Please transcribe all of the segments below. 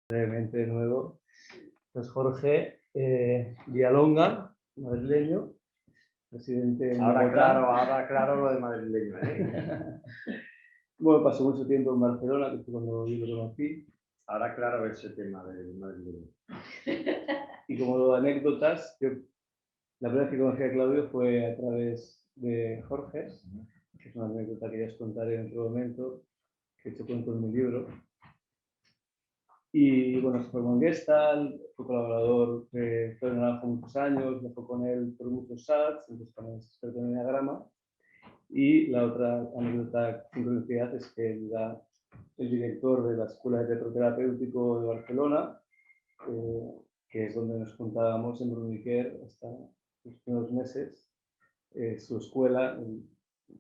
Brevemente de nuevo, pues Jorge Villalonga, madrileño, residente en Bogotá. Ahora claro lo de madrileño, ¿eh? Bueno, pasó mucho tiempo en Barcelona, que fue cuando yo lo conocí. Ahora claro ese tema del madrileño. Y como anécdotas, la primera vez que conocí a Claudio fue a través de Jorge, que es una anécdota que ya os contaré en otro momento, que he hecho cuento en mi libro. Y bueno, se formó en Gestalt, fue colaborador de Claudio Naranjo muchos años, viajó con él por muchos SATs, entonces también es experto en Enneagrama. Y la otra anécdota sin curiosidad es que él era el director de la Escuela de Teatro Terapéutico de Barcelona, que es donde nos juntábamos en Bruniquer hasta los primeros meses. Su escuela,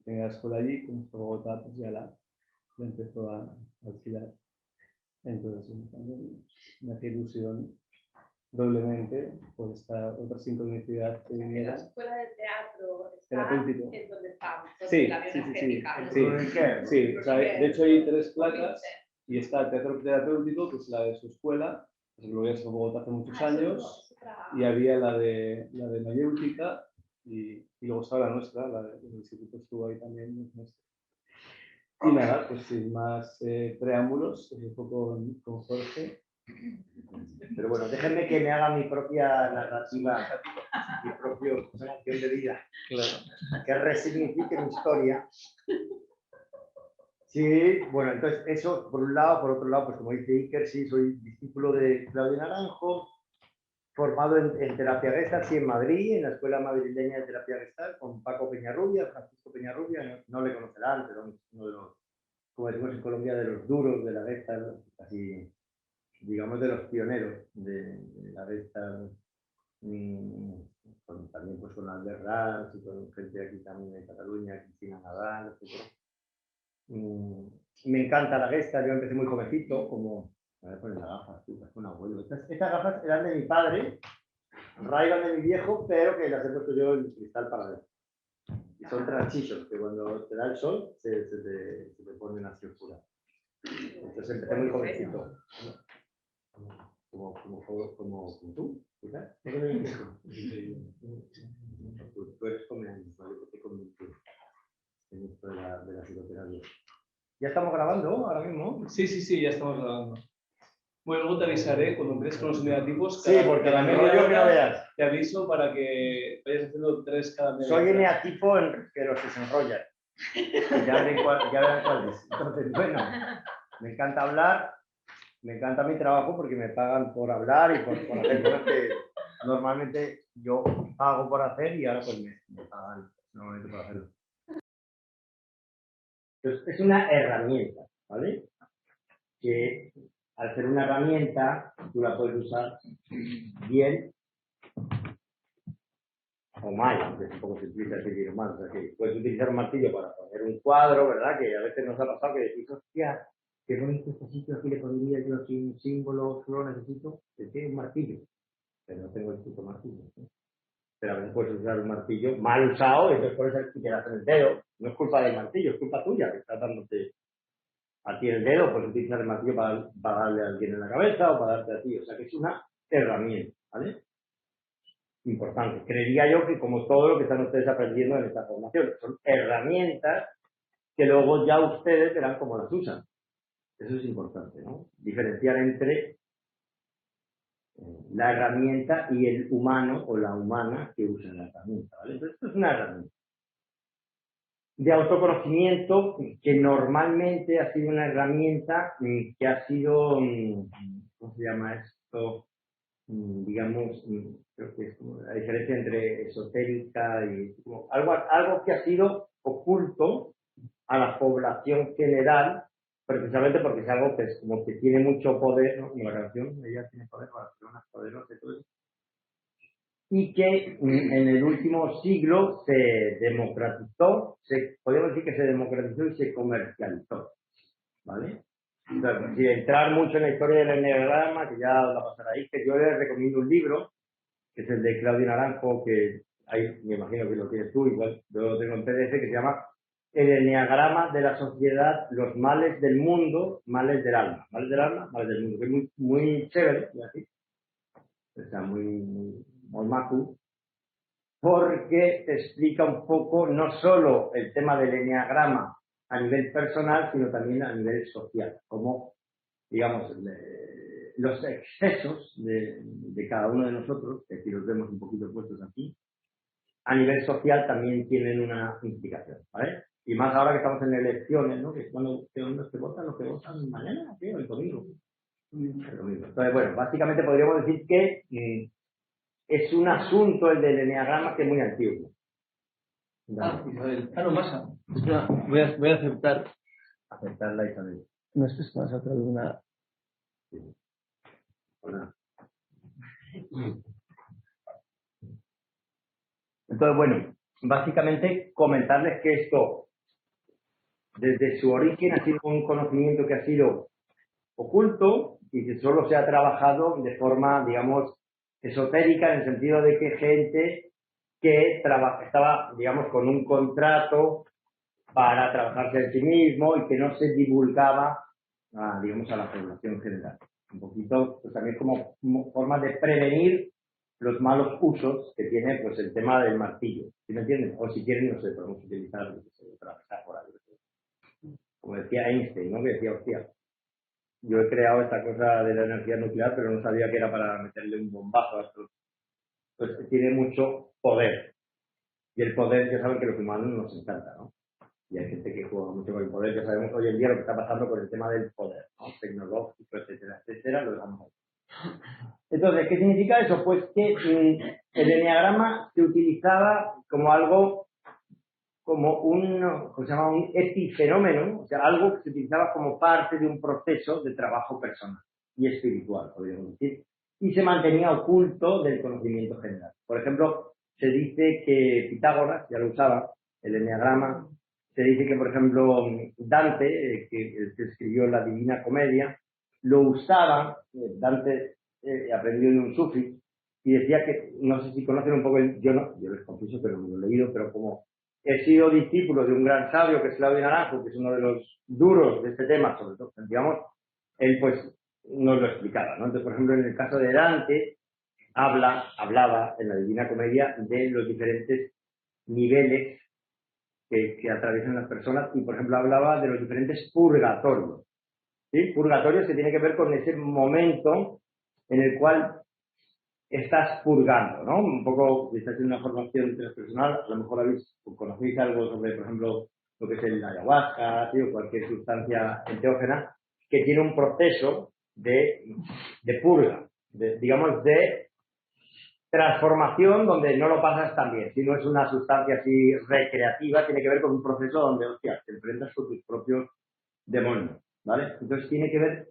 tenía la escuela allí, como fue Bogotá, pues ya la empezó a alquilar. Entonces, también me hacía ilusión doblemente por esta otra sincronicidad que viniera. La escuela de teatro está Terapéutico. en donde estamos, Sí, la sí, energética. sí. O sea, de hecho hay 3 placas y está el teatro terapéutico, que es la de su escuela, que lo había en Bogotá hace muchos años, y había la de mayéutica y luego está la nuestra, la del instituto estuvo ahí también. Y nada, pues sin más preámbulos, un poco con Jorge. Pero bueno, déjenme que me haga mi propia narrativa, mi propia acción de vida, Claro. que resignifique mi historia. Sí, bueno, entonces eso por un lado, por otro lado, pues como dice Iker, sí, soy discípulo de Claudio Naranjo, formado en terapia Gestalt, sí, en Madrid, en la Escuela Madrileña de Terapia Gestalt, con Paco Peñarrubia, Francisco Peñarrubia, no le conocerán, pero es uno de los, como decimos en Colombia, de los duros de la Gestalt, así, digamos, de los pioneros de la Gestalt, también pues con Albert Rams y con gente aquí también de Cataluña, Cristina Nadal, etc. Me encanta la Gestalt, yo empecé muy jovencito, como, me voy a poner las gafas, tú, es un abuelo. Estas gafas eran de mi padre, Ray-Ban de mi viejo, pero que las he puesto yo en cristal para ver. Y son tranchitos, que cuando te da el sol se te ponen así oscuras. Entonces empecé muy jovencito. Como tú, ¿verdad? Tú eres como ¿vale? Porque con en esto de la psicoterapia. ¿Ya estamos grabando ahora mismo? Sí, ya estamos grabando. Bueno, luego te avisaré cuando empieces con los negativos. Sí, porque la media hora que no veas. Te aviso para que vayas haciendo 3 cada media. Soy eneatipo que los que se enrollan. Ya verán cuál es. Entonces, bueno, me encanta hablar, me encanta mi trabajo porque me pagan por hablar y por hacer cosas que normalmente yo hago por hacer y ahora pues me pagan normalmente por hacerlo. Entonces, es una herramienta, ¿vale? Que al ser una herramienta, tú la puedes usar bien o mal, aunque es un poco simplista decir mal. O sea, que puedes utilizar un martillo para poner un cuadro, ¿verdad? Que a veces nos ha pasado que decís, hostia, qué bonito este sitio, aquí le pondría yo aquí un símbolo, solo necesito que tiene un martillo. Pero no tengo el puto martillo, ¿sí? Pero a veces puedes usar un martillo mal usado y entonces puedes que te das en el dedo. No es culpa del martillo, es culpa tuya que estás dándote a ti el dedo, pues utilizar el martillo para darle a alguien en la cabeza o para darte a ti. O sea que es una herramienta, ¿vale? Importante. Creería yo que como todo lo que están ustedes aprendiendo en esta formación, son herramientas que luego ya ustedes verán cómo las usan. Eso es importante, ¿no? Diferenciar entre la herramienta y el humano o la humana que usa la herramienta, ¿vale? Entonces, esto es una herramienta de autoconocimiento que normalmente ha sido una herramienta que ha sido, ¿cómo se llama esto? Digamos, creo que es como la diferencia entre esotérica y como algo que ha sido oculto a la población general, precisamente porque es algo que es como que tiene mucho poder, ¿no? Como la canción, ella tiene poder, Barcelona es poderosa y todo eso. Y que en el último siglo se democratizó, podemos decir que se democratizó y se comercializó, ¿vale? Entonces, sin entrar mucho en la historia del enneagrama, que ya la pasará ahí, que yo les recomiendo un libro, que es el de Claudio Naranjo, que ahí me imagino que lo tienes tú, igual yo lo tengo en PDF, que se llama el enneagrama de la sociedad, los males del mundo, males del alma. Males del alma, males del mundo. Que es muy, muy chévere, así. Está muy macu, porque te explica un poco no solo el tema del enneagrama a nivel personal, sino también a nivel social. Como, digamos, los excesos de cada uno de nosotros, que aquí los vemos un poquito puestos aquí, a nivel social también tienen una implicación, ¿vale? Y más ahora que estamos en elecciones, ¿no? Que cuando los que votan mañana, tío, el domingo. El domingo. Entonces, bueno, básicamente podríamos decir que es un asunto el del enneagrama que es muy antiguo. Isabel. No pasa. Espera, voy a Aceptarla, Isabel. No es que se me ha sacado una. Sí. Hola. Entonces, bueno, básicamente comentarles que esto, desde su origen, ha sido un conocimiento que ha sido oculto y que solo se ha trabajado de forma, digamos, esotérica, en el sentido de que gente que estaba, digamos, con un contrato para trabajarse en sí mismo y que no se divulgaba, digamos, a la población general. Un poquito, pues también como forma de prevenir los malos usos que tiene, pues, el tema del martillo. ¿Sí me entienden? O si quieren, no sé, podemos utilizar otra metáfora. Como decía Einstein, ¿no? Que decía, hostia, yo he creado esta cosa de la energía nuclear, pero no sabía que era para meterle un bombazo a esto. Pues tiene mucho poder. Y el poder, ya saben que a los humanos nos encanta, ¿no? Y hay gente que juega mucho con el poder. Ya sabemos hoy en día lo que está pasando con el tema del poder, ¿no? Tecnológico, etcétera, etcétera, lo dejamos ahí. Entonces, ¿qué significa eso? Pues que el enneagrama se utilizaba como algo, como ¿cómo se llama? Un epifenómeno, o sea, algo que se utilizaba como parte de un proceso de trabajo personal y espiritual, podríamos decir, y se mantenía oculto del conocimiento general. Por ejemplo, se dice que Pitágoras ya lo usaba, el enneagrama. Se dice que, por ejemplo, Dante, que escribió la Divina Comedia, lo usaba. Dante aprendió de un sufi y decía que, no sé si conocen un poco, yo les confieso, pero no lo he leído, pero como he sido discípulo de un gran sabio que es Claudio Naranjo, que es uno de los duros de este tema, sobre todo, digamos, él pues nos lo explicaba, ¿no? Entonces, por ejemplo, en el caso de Dante, hablaba en la Divina Comedia de los diferentes niveles que atraviesan las personas y, por ejemplo, hablaba de los diferentes purgatorios. ¿Sí? Purgatorios que tiene que ver con ese momento en el cual estás purgando, ¿no? Un poco, si estás en una formación transpersonal, a lo mejor conocéis algo sobre, por ejemplo, lo que es el ayahuasca, ¿sí? O cualquier sustancia enteógena, que tiene un proceso de purga, digamos, de transformación donde no lo pasas tan bien. Si no es una sustancia así recreativa, tiene que ver con un proceso donde, hostia, te enfrentas con tus propios demonios, ¿vale? Entonces tiene que ver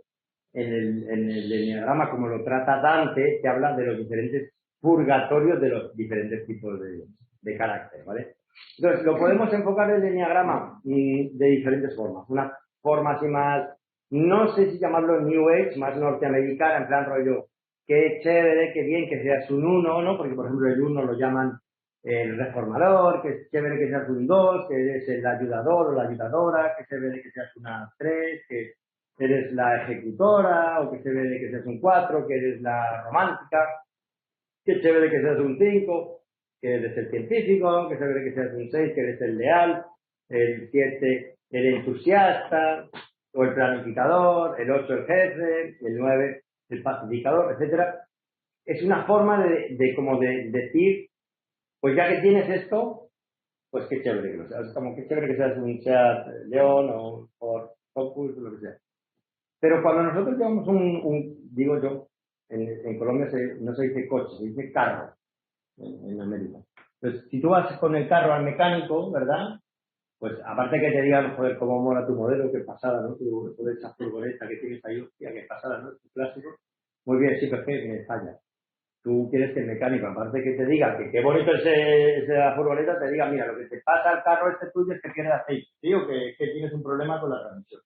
en el enneagrama, como lo trata Dante, que habla de los diferentes purgatorios de los diferentes tipos de carácter, ¿vale? Entonces, lo podemos enfocar el enneagrama de diferentes formas. Una forma así más, no sé si llamarlo New Age, más norteamericana, en plan rollo, qué chévere, qué bien que seas un 1, ¿no? Porque, por ejemplo, el 1 lo llaman el reformador, que es chévere que seas un 2, que eres el ayudador o la ayudadora, que chévere que seas una 3, que eres la ejecutora, o que chévere que seas un 4, que eres la romántica, que chévere que seas un 5, que eres el científico, que chévere que seas un 6, que eres el leal, el 7, el entusiasta, o el planificador, el 8, el jefe, el 9, el pacificador, etcétera. Es una forma de decir, pues ya que tienes esto, pues qué chévere que lo seas. Como qué chévere que seas un Seat León o un Ford Focus, lo que sea. Pero cuando nosotros llevamos digo yo, en Colombia no se dice coche, se dice carro, en América. Entonces, si tú vas con el carro al mecánico, ¿verdad? Pues aparte que te digan, joder, cómo mola tu modelo, qué pasada, ¿no? Toda esa furgoneta que tienes ahí, hostia, qué pasada, ¿no? Tu clásico. Muy bien, sí, pero que me falla. Tú quieres que el mecánico, aparte que te diga que qué bonito es esa furgoneta, te diga, mira, lo que te pasa al carro este tuyo es que pierde aceite, ¿sí? O que tienes un problema con la transmisión.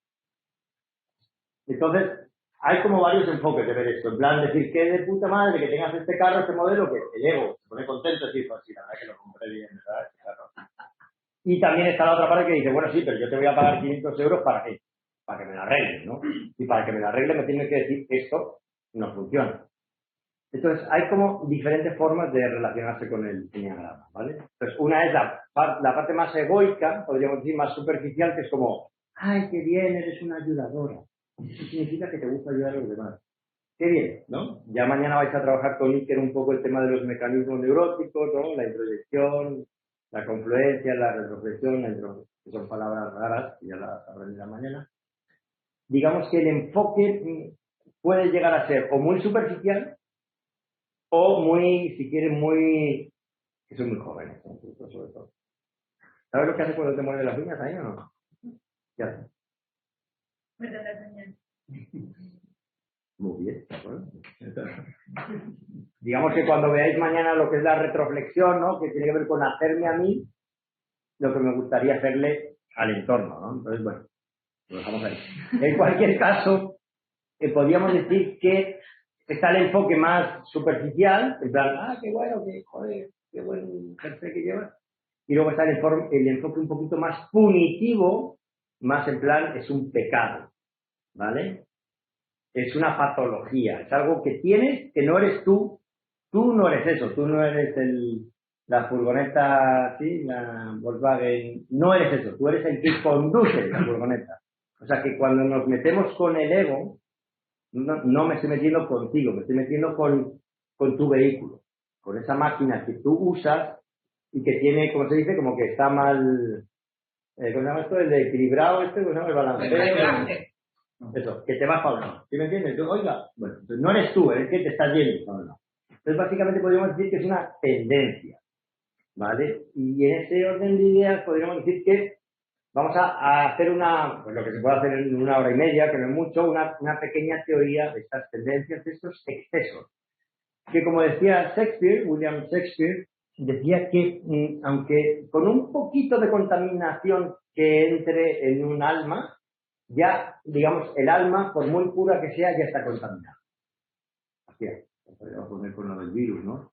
Entonces, hay como varios enfoques de ver esto. En plan, decir que de puta madre que tengas este carro, este modelo, que el ego se pone contento y decir, pues sí, la verdad que lo compré bien, ¿verdad? Este carro. Y también está la otra parte que dice, bueno, sí, pero yo te voy a pagar 500 euros ¿para qué? Para que me la arregles, ¿no? Y para que me la arregle me tiene que decir esto no funciona. Entonces, hay como diferentes formas de relacionarse con el eneagrama, ¿vale? Entonces, una es la parte más egoica, podríamos decir, más superficial, que es como, ¡ay, qué bien, eres una ayudadora! Eso significa que te gusta ayudar a los demás. ¡Qué bien!, ¿no? Ya mañana vais a trabajar con Iker un poco el tema de los mecanismos neuróticos, ¿no? La introyección, la confluencia, la retroflexión, que son palabras raras, que ya las aprenderá mañana. Digamos que el enfoque puede llegar a ser o muy superficial, o muy, si quieren, muy... que son muy jóvenes, sobre todo. ¿Sabes lo que hace cuando te muerde las uñas ahí o no? ¿Qué hace? Me da la señal. Muy bien, ¿de acuerdo? Digamos que cuando veáis mañana lo que es la retroflexión, ¿no? Que tiene que ver con hacerme a mí lo que me gustaría hacerle al entorno, ¿no? Entonces, bueno, lo dejamos ahí. En cualquier caso, podríamos decir que está el enfoque más superficial, en plan, qué bueno, qué buen jersey que llevas. Y luego está el enfoque un poquito más punitivo, más en plan, es un pecado, ¿vale? Es una patología, es algo que tienes, que no eres tú no eres eso, tú no eres la furgoneta, ¿sí? La Volkswagen, no eres eso, tú eres el que conduce la furgoneta. O sea que cuando nos metemos con el ego, no me estoy metiendo contigo, me estoy metiendo con tu vehículo, con esa máquina que tú usas y que tiene, como se dice, como que está mal, ¿cómo se llama esto? El de equilibrado, ¿cómo se llama? El balanceo. Eso, que te va para uno. ¿Sí me entiendes? Entonces, oiga, bueno, entonces no eres tú, eres que te estás yendo para uno. Entonces, básicamente podríamos decir que es una tendencia, ¿vale? Y en ese orden de ideas podríamos decir que vamos a hacer pues lo que se puede hacer en 1 hora y media, que no es mucho, una pequeña teoría de estas tendencias, de estos excesos. Que como decía William Shakespeare, decía que aunque con un poquito de contaminación que entre en un alma, ya, digamos, el alma, por muy pura que sea, ya está contaminada. Así es, podríamos poner con lo del virus, ¿no?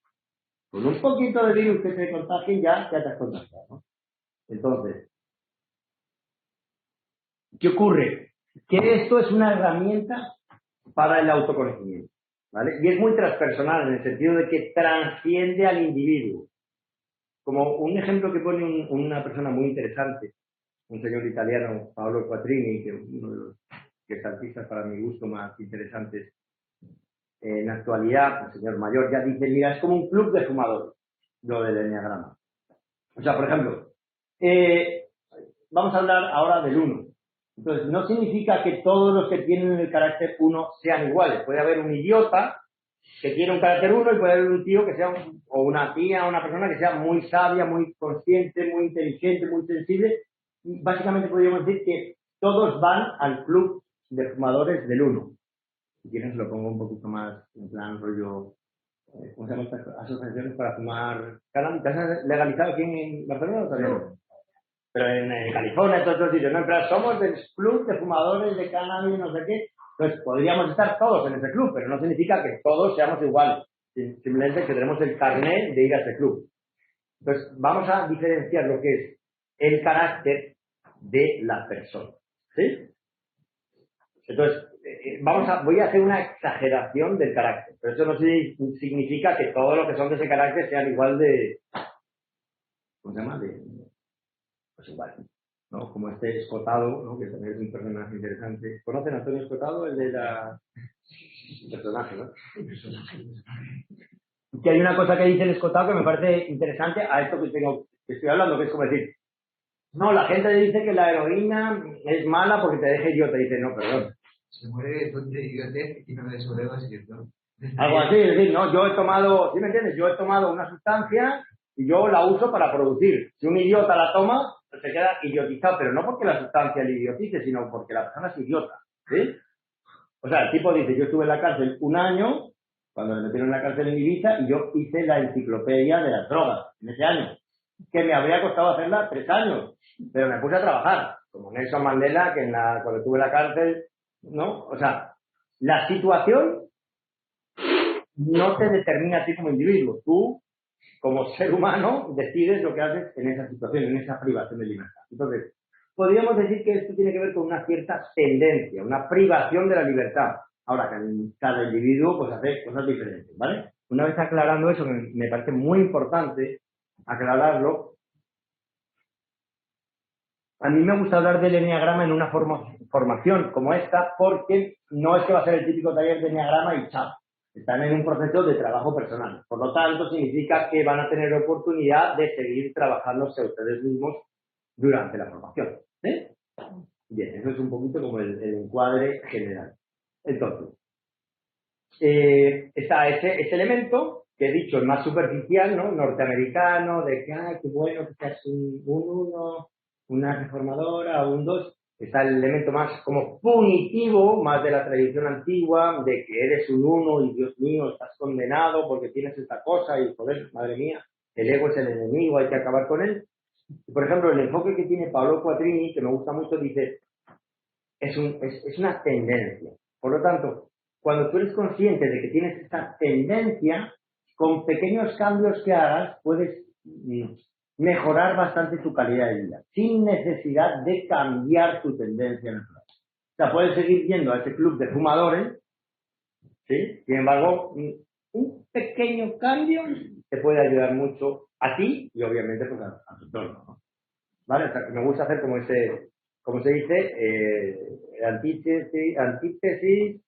Con un poquito de virus que se contagie, ya te has contagiado, ¿no? Entonces, ¿qué ocurre? Que esto es una herramienta para el autoconocimiento, ¿vale? Y es muy transpersonal en el sentido de que transciende al individuo. Como un ejemplo que pone una persona muy interesante, un señor italiano, Paolo Quattrini, que es uno de los artistas para mi gusto más interesantes en la actualidad, un señor mayor, ya dice, mira, es como un club de fumadores, lo del eneagrama. O sea, por ejemplo, vamos a hablar ahora del 1. Entonces, no significa que todos los que tienen el carácter 1 sean iguales. Puede haber un idiota que tiene un carácter 1 y puede haber un tío que sea, o una tía, una persona que sea muy sabia, muy consciente, muy inteligente, muy sensible. Y básicamente podríamos decir que todos van al club de fumadores del 1. Si quieren, lo pongo un poquito más en plan rollo, ¿cómo se llaman estas asociaciones para fumar cannabis? ¿Estás legalizado aquí en Barcelona o todavía no? Pero en California, en todos los sitios, ¿no? En plan, somos del club de fumadores de cannabis, no sé qué. Entonces, podríamos estar todos en ese club, pero no significa que todos seamos iguales. Simplemente que tenemos el carnet de ir a ese club. Entonces, vamos a diferenciar lo que es el carácter de la persona, ¿sí? Entonces, voy a hacer una exageración del carácter, pero eso no significa que todos los que son de ese carácter sean igual de... ¿Cómo se llama? Pues igual, ¿no? Como este Escotado, ¿no? Que también es un personaje interesante. ¿Conocen a Antonio Escotado? El de la... El personaje, ¿no? Que hay una cosa que dice el Escotado que me parece interesante a esto que estoy hablando, que es como decir, no, la gente dice que la heroína es mala porque te deja idiota. Dice, no, perdón. Se muere de idiotez y no de sobredosis, ¿no? Algo así, es decir, no, yo he tomado, ¿sí me entiendes? Yo he tomado una sustancia y yo la uso para producir. Si un idiota la toma, se queda idiotizado, pero no porque la sustancia le idiotice, sino porque la persona es idiota, ¿sí? O sea, el tipo dice, yo estuve en la cárcel 1 año, cuando me metieron en la cárcel en Ibiza, y yo hice la enciclopedia de las drogas en ese año, que me habría costado hacerla 3 años, pero me puse a trabajar, como Nelson Mandela, que cuando estuve en la cárcel, ¿no? O sea, la situación no te determina a ti como individuo. Tú como ser humano, decides lo que haces en esa situación, en esa privación de libertad. Entonces, podríamos decir que esto tiene que ver con una cierta tendencia, una privación de la libertad. Ahora, que cada individuo pues hace cosas diferentes, ¿vale? Una vez aclarando eso, me parece muy importante aclararlo. A mí me gusta hablar del enneagrama en una formación como esta, porque no es que va a ser el típico taller de enneagrama y chao. Están en un proceso de trabajo personal. Por lo tanto, significa que van a tener oportunidad de seguir trabajándose ustedes mismos durante la formación. ¿Sí? Bien, eso es un poquito como el encuadre general. Entonces, está ese elemento que he dicho, el más superficial, ¿no? Norteamericano, de que, ay, qué bueno que seas un 1, una reformadora o un 2. Está el elemento más como punitivo, más de la tradición antigua, de que eres un 1 y Dios mío, estás condenado porque tienes esta cosa y joder, madre mía, el ego es el enemigo, hay que acabar con él. Por ejemplo, el enfoque que tiene Paolo Quattrini, que me gusta mucho, dice, es una tendencia. Por lo tanto, cuando tú eres consciente de que tienes esta tendencia, con pequeños cambios que hagas, puedes mejorar bastante tu calidad de vida, sin necesidad de cambiar tu tendencia natural. O sea, puedes seguir yendo a ese club de fumadores, ¿sí? Sin embargo, un pequeño cambio te puede ayudar mucho a ti y obviamente pues, a tu entorno, ¿no? ¿Vale? O sea, que me gusta hacer como ese, ¿cómo se dice? Antítesis.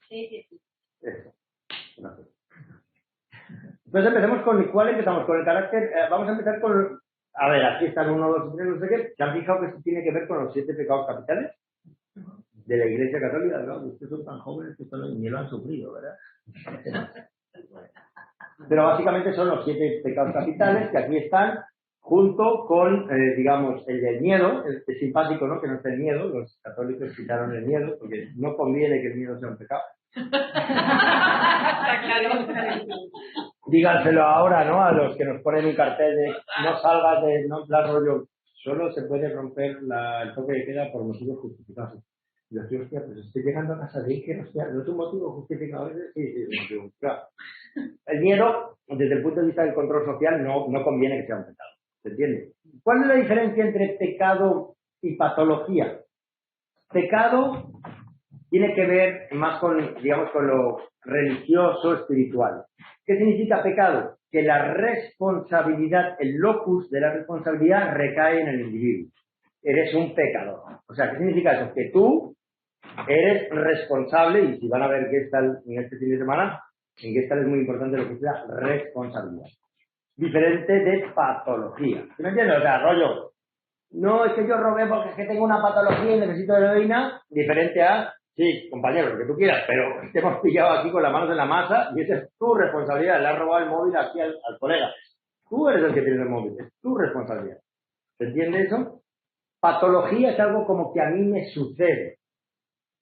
Eso. Gracias. Entonces empecemos con cuál empezamos, con el carácter, vamos a empezar con, a ver, aquí están 1, 2 y 3, no sé qué, ¿se han fijado que esto tiene que ver con los 7 pecados capitales de la Iglesia Católica? ¿No? Ustedes son tan jóvenes que esto ni lo han sufrido, ¿verdad? Pero básicamente son los 7 pecados capitales que aquí están junto con, digamos, el del miedo. Es simpático, ¿no? Que no esté el miedo. Los católicos quitaron el miedo porque no conviene que el miedo sea un pecado. Está claro. Díganselo ahora, ¿no? A los que nos ponen un cartel de no salgas de, no, plan rollo, solo se puede romper el toque de queda por motivos justificados. Y yo digo, hostia, pues estoy llegando a casa de Iker, hostia, ¿no es un motivo justificado ese? Sí, es un motivo, claro. El miedo, desde el punto de vista del control social, no conviene que sea un pecado. ¿Se entiende? ¿Cuál es la diferencia entre pecado y patología? Pecado tiene que ver más con, digamos, con lo religioso, espiritual. ¿Qué significa pecado? Que la responsabilidad, el locus de la responsabilidad recae en el individuo. Eres un pecador. O sea, ¿qué significa eso? Que tú eres responsable, y si van a ver Gestalt en este fin de semana, en Gestalt es muy importante lo que es la responsabilidad. Diferente de patología. ¿Sí me entiendes? O sea, rollo, no es que yo robé porque es que tengo una patología y necesito heroína, diferente a, sí, compañero, lo que tú quieras, pero te hemos pillado aquí con las manos en la masa y esa es tu responsabilidad. Le has robado el móvil aquí al colega. Tú eres el que tiene el móvil, es tu responsabilidad. ¿Se entiende eso? Patología es algo como que a mí me sucede.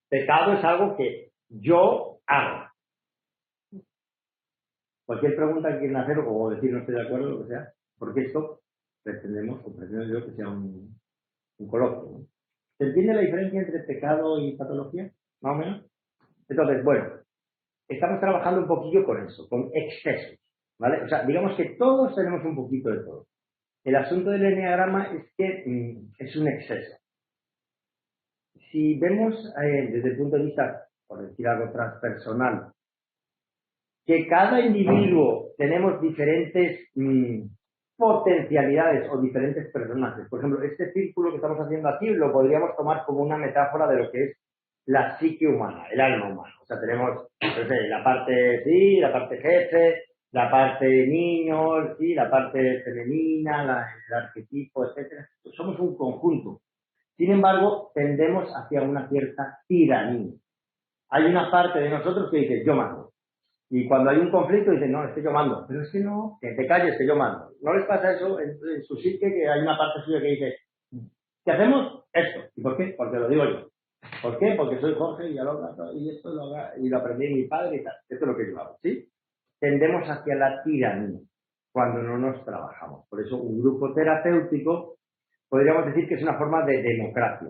Pecado es algo que yo hago. Cualquier pregunta que quieran hacer o decir no estoy de acuerdo, lo que sea, porque esto pretendo yo que sea un coloquio, ¿no? ¿Se entiende la diferencia entre pecado y patología? ¿Más o menos? Entonces, bueno, estamos trabajando un poquillo con eso, con excesos, ¿vale? O sea, digamos que todos tenemos un poquito de todo. El asunto del enneagrama es que es un exceso. Si vemos desde el punto de vista, por decir algo transpersonal, que cada individuo tenemos diferentes potencialidades o diferentes personajes. Por ejemplo, este círculo que estamos haciendo aquí lo podríamos tomar como una metáfora de lo que es la psique humana, el alma humana. O sea, tenemos la parte sí, la parte jefe, la parte niño, sí, la parte femenina, el arquetipo, etcétera. Somos un conjunto. Sin embargo, tendemos hacia una cierta tiranía. Hay una parte de nosotros que dice, yo mando. Y cuando hay un conflicto dicen, no, es que yo mando. Pero es que no, que te calles, que yo mando. ¿No les pasa eso en su psique, que hay una parte suya que dice, ¿qué hacemos? Esto. ¿Y por qué? Porque lo digo yo. ¿Por qué? Porque soy Jorge y esto lo aprendí de mi padre y tal. Esto es lo que yo hago, ¿sí? Tendemos hacia la tiranía cuando no nos trabajamos. Por eso un grupo terapéutico podríamos decir que es una forma de democracia.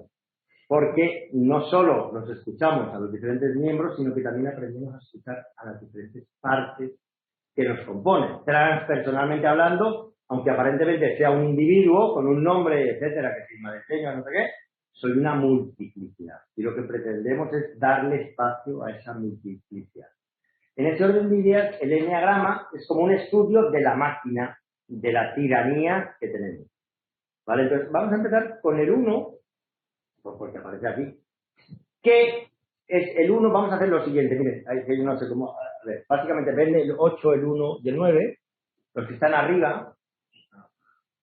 Porque no solo nos escuchamos a los diferentes miembros, sino que también aprendemos a escuchar a las diferentes partes que nos compone. Transpersonalmente hablando, aunque aparentemente sea un individuo con un nombre, etcétera, que firma de señas, no sé qué, soy una multiplicidad. Y lo que pretendemos es darle espacio a esa multiplicidad. En ese orden de ideas, el enneagrama es como un estudio de la máquina, de la tiranía que tenemos. ¿Vale? Entonces, vamos a empezar con el 1, porque aparece aquí. ¿Qué es el 1? Vamos a hacer lo siguiente. Miren, yo no sé cómo. A ver, básicamente vende el 8, el 1 y el 9. Los que están arriba.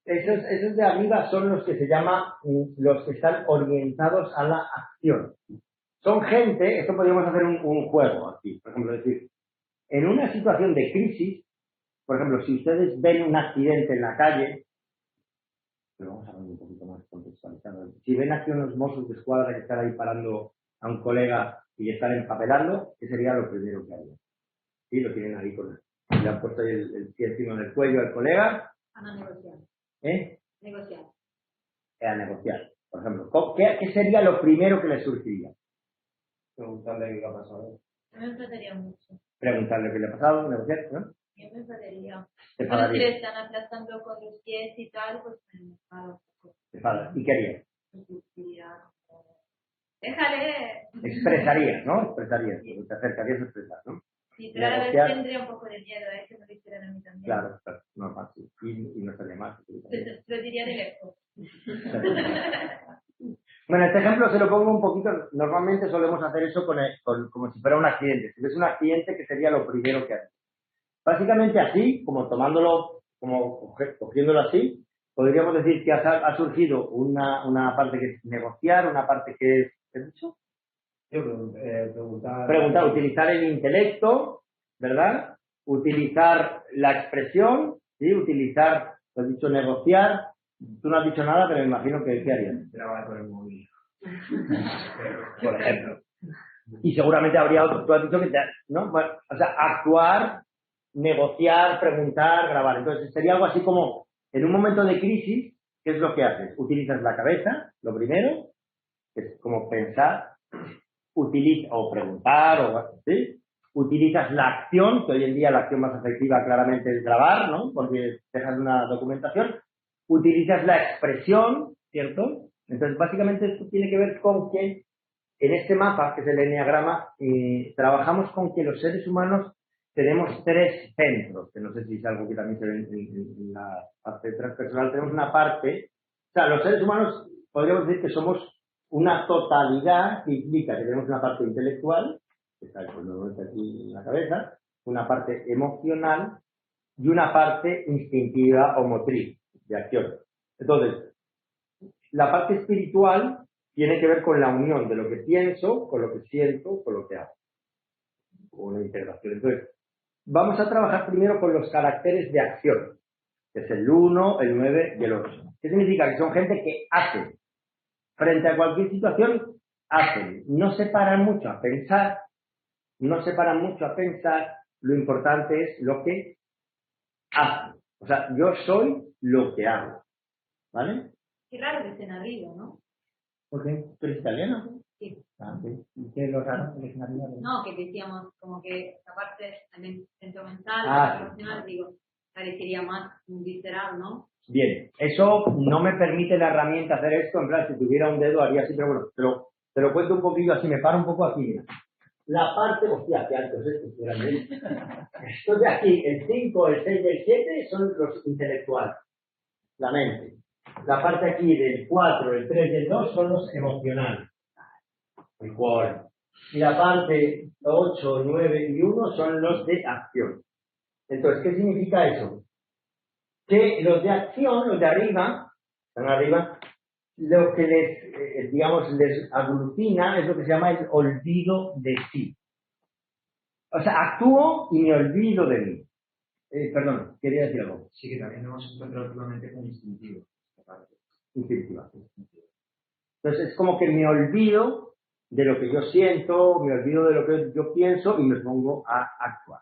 Esos de arriba son los que se llaman los que están orientados a la acción. Son gente, esto podríamos hacer un juego aquí, por ejemplo, decir, en una situación de crisis, por ejemplo, si ustedes ven un accidente en la calle, pero vamos a ver un poquito más contextualizado. Si ven aquí unos mozos de escuadra que están ahí parando a un colega y están empapelando, ¿qué sería lo primero que harían? Sí, lo tienen ahí con le han puesto ahí el pie encima del cuello al colega. A no negociar. Negociar. A negociar. Por ejemplo, ¿qué sería lo primero que le surgiría? Preguntarle qué ha pasado. Yo me enfadaría mucho. Preguntarle qué le ha pasado, negociar, ¿no? Yo me enfadaría. Te Pero si enfadaría. le están aplastando con los pies y tal, pues me enfado un poco. Te enfadas. ¿Y qué harías? Pues diría, déjale. Expresarías, ¿no? Expresarías. Sí. Te acercarías a expresar, ¿no? Sí, pero a la vez Negociar. tendría un poco de miedo, que me lo hicieran a mí también. Claro, normal, sí. Y no estaría mal. Lo diría de lejos. Bueno, este ejemplo se lo pongo un poquito. Normalmente solemos hacer eso como si fuera un accidente. Si ves un accidente, ¿qué sería lo primero que haces? Básicamente así, como tomándolo, como cogiéndolo así, podríamos decir que ha surgido una parte que es negociar, una parte que es, ¿qué he dicho? Preguntar, utilizar el intelecto, ¿verdad? Utilizar la expresión, ¿sí? Utilizar, lo he dicho, negociar. Tú no has dicho nada, pero me imagino que ¿qué harías? Grabar con el móvil. Por ejemplo. Y seguramente habría otro, tú has dicho que ¿no? Bueno, o sea, actuar, negociar, preguntar, grabar. Entonces sería algo así como, en un momento de crisis, ¿qué es lo que haces? Utilizas la cabeza, lo primero, que es como pensar, o preguntar, ¿sí? Utilizas la acción, que hoy en día la acción más efectiva claramente es grabar, ¿no? Porque dejas una documentación. Utilizas la expresión, ¿cierto? Entonces, básicamente esto tiene que ver con que en este mapa, que es el enneagrama, trabajamos con que los seres humanos tenemos 3 centros, que no sé si es algo que también se ve en la parte transpersonal. Tenemos una parte, o sea, los seres humanos podríamos decir que somos una totalidad que implica que tenemos una parte intelectual, que está normalmente aquí en la cabeza, una parte emocional y una parte instintiva o motriz de acción. Entonces, la parte espiritual tiene que ver con la unión de lo que pienso, con lo que siento, con lo que hago. Una integración. Entonces, vamos a trabajar primero con los caracteres de acción, que es el 1, el 9 y el 8. ¿Qué significa? Que son gente que hace. Frente a cualquier situación, hacen. No se paran mucho a pensar, lo importante es lo que hacen. O sea, yo soy lo que hago. ¿Vale? Qué raro que estén arriba, ¿no? ¿Por qué? ¿Tú eres italiano? Sí. Ah, sí. ¿Y qué es lo raro que estén arriba? No, que decíamos como que esta parte del centro mental, emocional, digo, parecería más visceral, ¿no? Bien, eso no me permite la herramienta hacer esto, en plan, si tuviera un dedo haría así, pero bueno, te lo cuento un poquillo así, me paro un poco aquí, mira. La parte, hostia, qué alto es esto, grande. Esto de aquí, el 5, el 6 y el 7 son los intelectuales, la mente. La parte aquí del 4, el 3 y el 2 son los emocionales, el cuore. Y la parte 8, 9 y 1 son los de acción. Entonces, ¿qué significa eso? Que los de acción, los de arriba, están arriba, lo que les aglutina es lo que se llama el olvido de sí. O sea, actúo y me olvido de mí. Perdón, quería decir algo. Sí, que también hemos encontrado últimamente con instintivo. Instintiva. Entonces es como que me olvido de lo que yo siento, me olvido de lo que yo pienso y me pongo a actuar.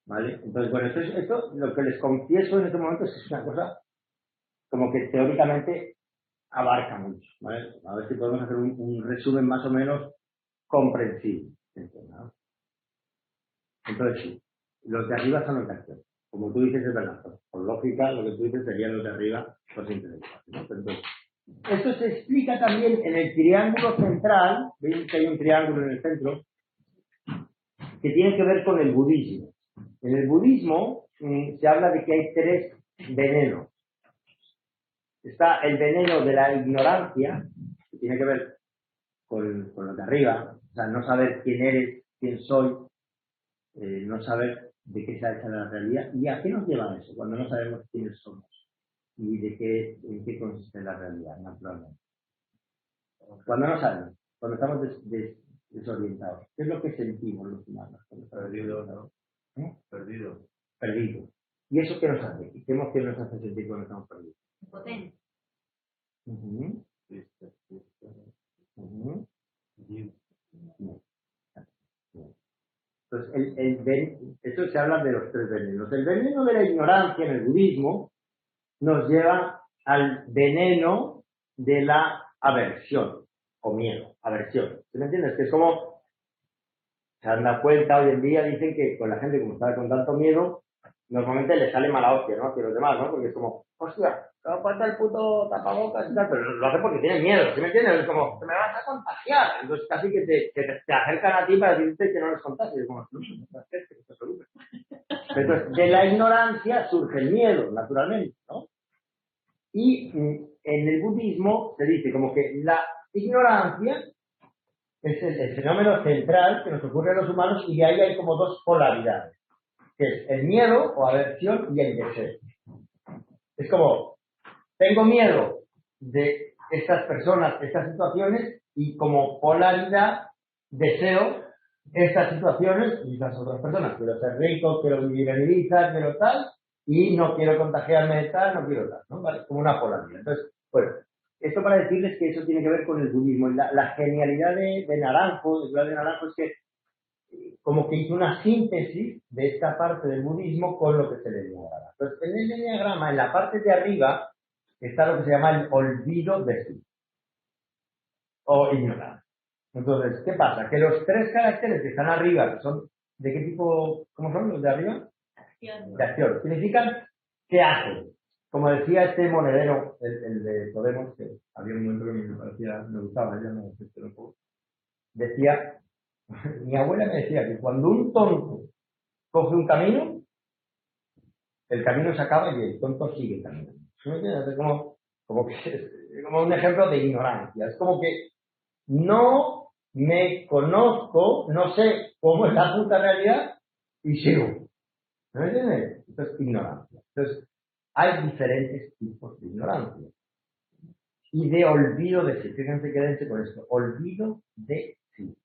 ¿Vale? Entonces, bueno, esto lo que les confieso en este momento es una cosa como que teóricamente abarca mucho, ¿vale? A ver si podemos hacer un resumen más o menos comprensible. ¿No? Entonces, sí. Los de arriba son los de acción. Como tú dices, es verdad. Por lógica, lo que tú dices serían los de arriba, los intelectuales, ¿no? Entonces, esto se explica también en el triángulo central. ¿Veis que hay un triángulo en el centro? Que tiene que ver con el budismo. En el budismo se habla de que hay 3 venenos. Está el veneno de la ignorancia, que tiene que ver con lo de arriba, o sea, no saber quién eres, quién soy, no saber de qué se ha hecho la realidad. ¿Y a qué nos lleva eso cuando no sabemos quiénes somos? ¿Y en qué consiste la realidad, naturalmente? Cuando no sabemos, cuando estamos desorientados. ¿Qué es lo que sentimos los humanos? Perdido, ¿no? ¿Eh? Perdido. Perdido. ¿Y eso qué nos hace? ¿Y qué emoción nos hace sentir cuando estamos perdidos? Potente. Entonces, esto se habla de los 3 venenos. El veneno de la ignorancia en el budismo nos lleva al veneno de la aversión o miedo, aversión. ¿Sí me entiendes? Que es como, se han dado cuenta hoy en día, dicen que con la gente como está con tanto miedo, normalmente le sale mala hostia, ¿no? Hacia los demás, ¿no? Porque es como, hostia, te va a faltar el puto tapabocas y tal, pero lo hace porque tiene miedo, ¿sí me entiendes? Es como, te me vas a contagiar. Entonces casi que te acercan a ti para decirte que no les contagies. Como, no te preocupes. Entonces, de la ignorancia surge el miedo, naturalmente, ¿no? Y en el budismo se dice como que la ignorancia es el fenómeno central que nos ocurre a los humanos y de ahí hay como 2 polaridades, que es el miedo o aversión y el deseo. Es como, tengo miedo de estas personas, estas situaciones, y como polaridad deseo estas situaciones y las otras personas. Quiero ser rico, quiero vivir en Ibiza, quiero tal, y no quiero contagiarme de tal, no quiero tal, ¿no? ¿Vale? Como una polaridad. Entonces, bueno, esto para decirles que eso tiene que ver con el budismo. La genialidad de Naranjo, es que como que hizo una síntesis de esta parte del budismo con lo que es el enneagrama. Entonces, en el enneagrama, en la parte de arriba, está lo que se llama el olvido de sí, o ignorancia. Entonces, ¿qué pasa? Que los 3 caracteres que están arriba, que son, ¿de qué tipo, cómo son los de arriba? Acción. De acción. Significan qué hacen. Como decía este monedero, el de Podemos, que había un momento que me parecía, me gustaba, ya no sé si lo puedo. Decía, mi abuela me decía que cuando un tonto coge un camino, el camino se acaba y el tonto sigue caminando. ¿No entiendes? Es como un ejemplo de ignorancia. Es como que no me conozco, no sé cómo es la puta realidad y sigo. ¿No entiendes? Esto es ignorancia. Entonces, hay diferentes tipos de ignorancia. Y de olvido de sí. Fíjense, quédense con esto. Olvido de sí.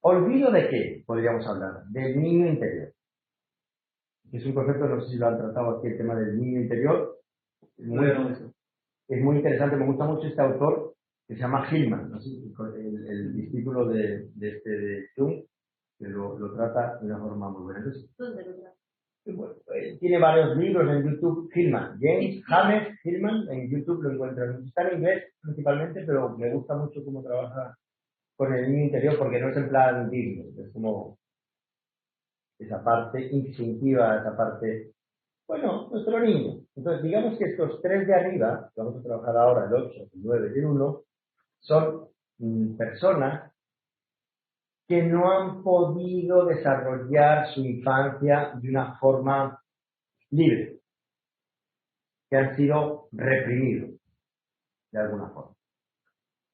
¿Olvido de qué? Podríamos hablar. Del niño interior. Que es un concepto, no sé si lo han tratado aquí, el tema del niño interior. Es muy interesante, me gusta mucho este autor que se llama Hillman, ¿no? El discípulo de Jung, que lo trata de una forma muy buena. Entonces, ¿Dónde lo trata? bueno, tiene varios libros en YouTube, Hillman, James Hillman, en YouTube lo encuentran. Está en inglés principalmente, pero me gusta mucho cómo trabaja con el niño interior, porque no es en plan Disney, es como esa parte instintiva, esa parte, bueno, nuestro niño. Entonces, digamos que estos 3 de arriba, que vamos a trabajar ahora, el 8, el 9 y el 1, son personas que no han podido desarrollar su infancia de una forma libre, que han sido reprimidos de alguna forma.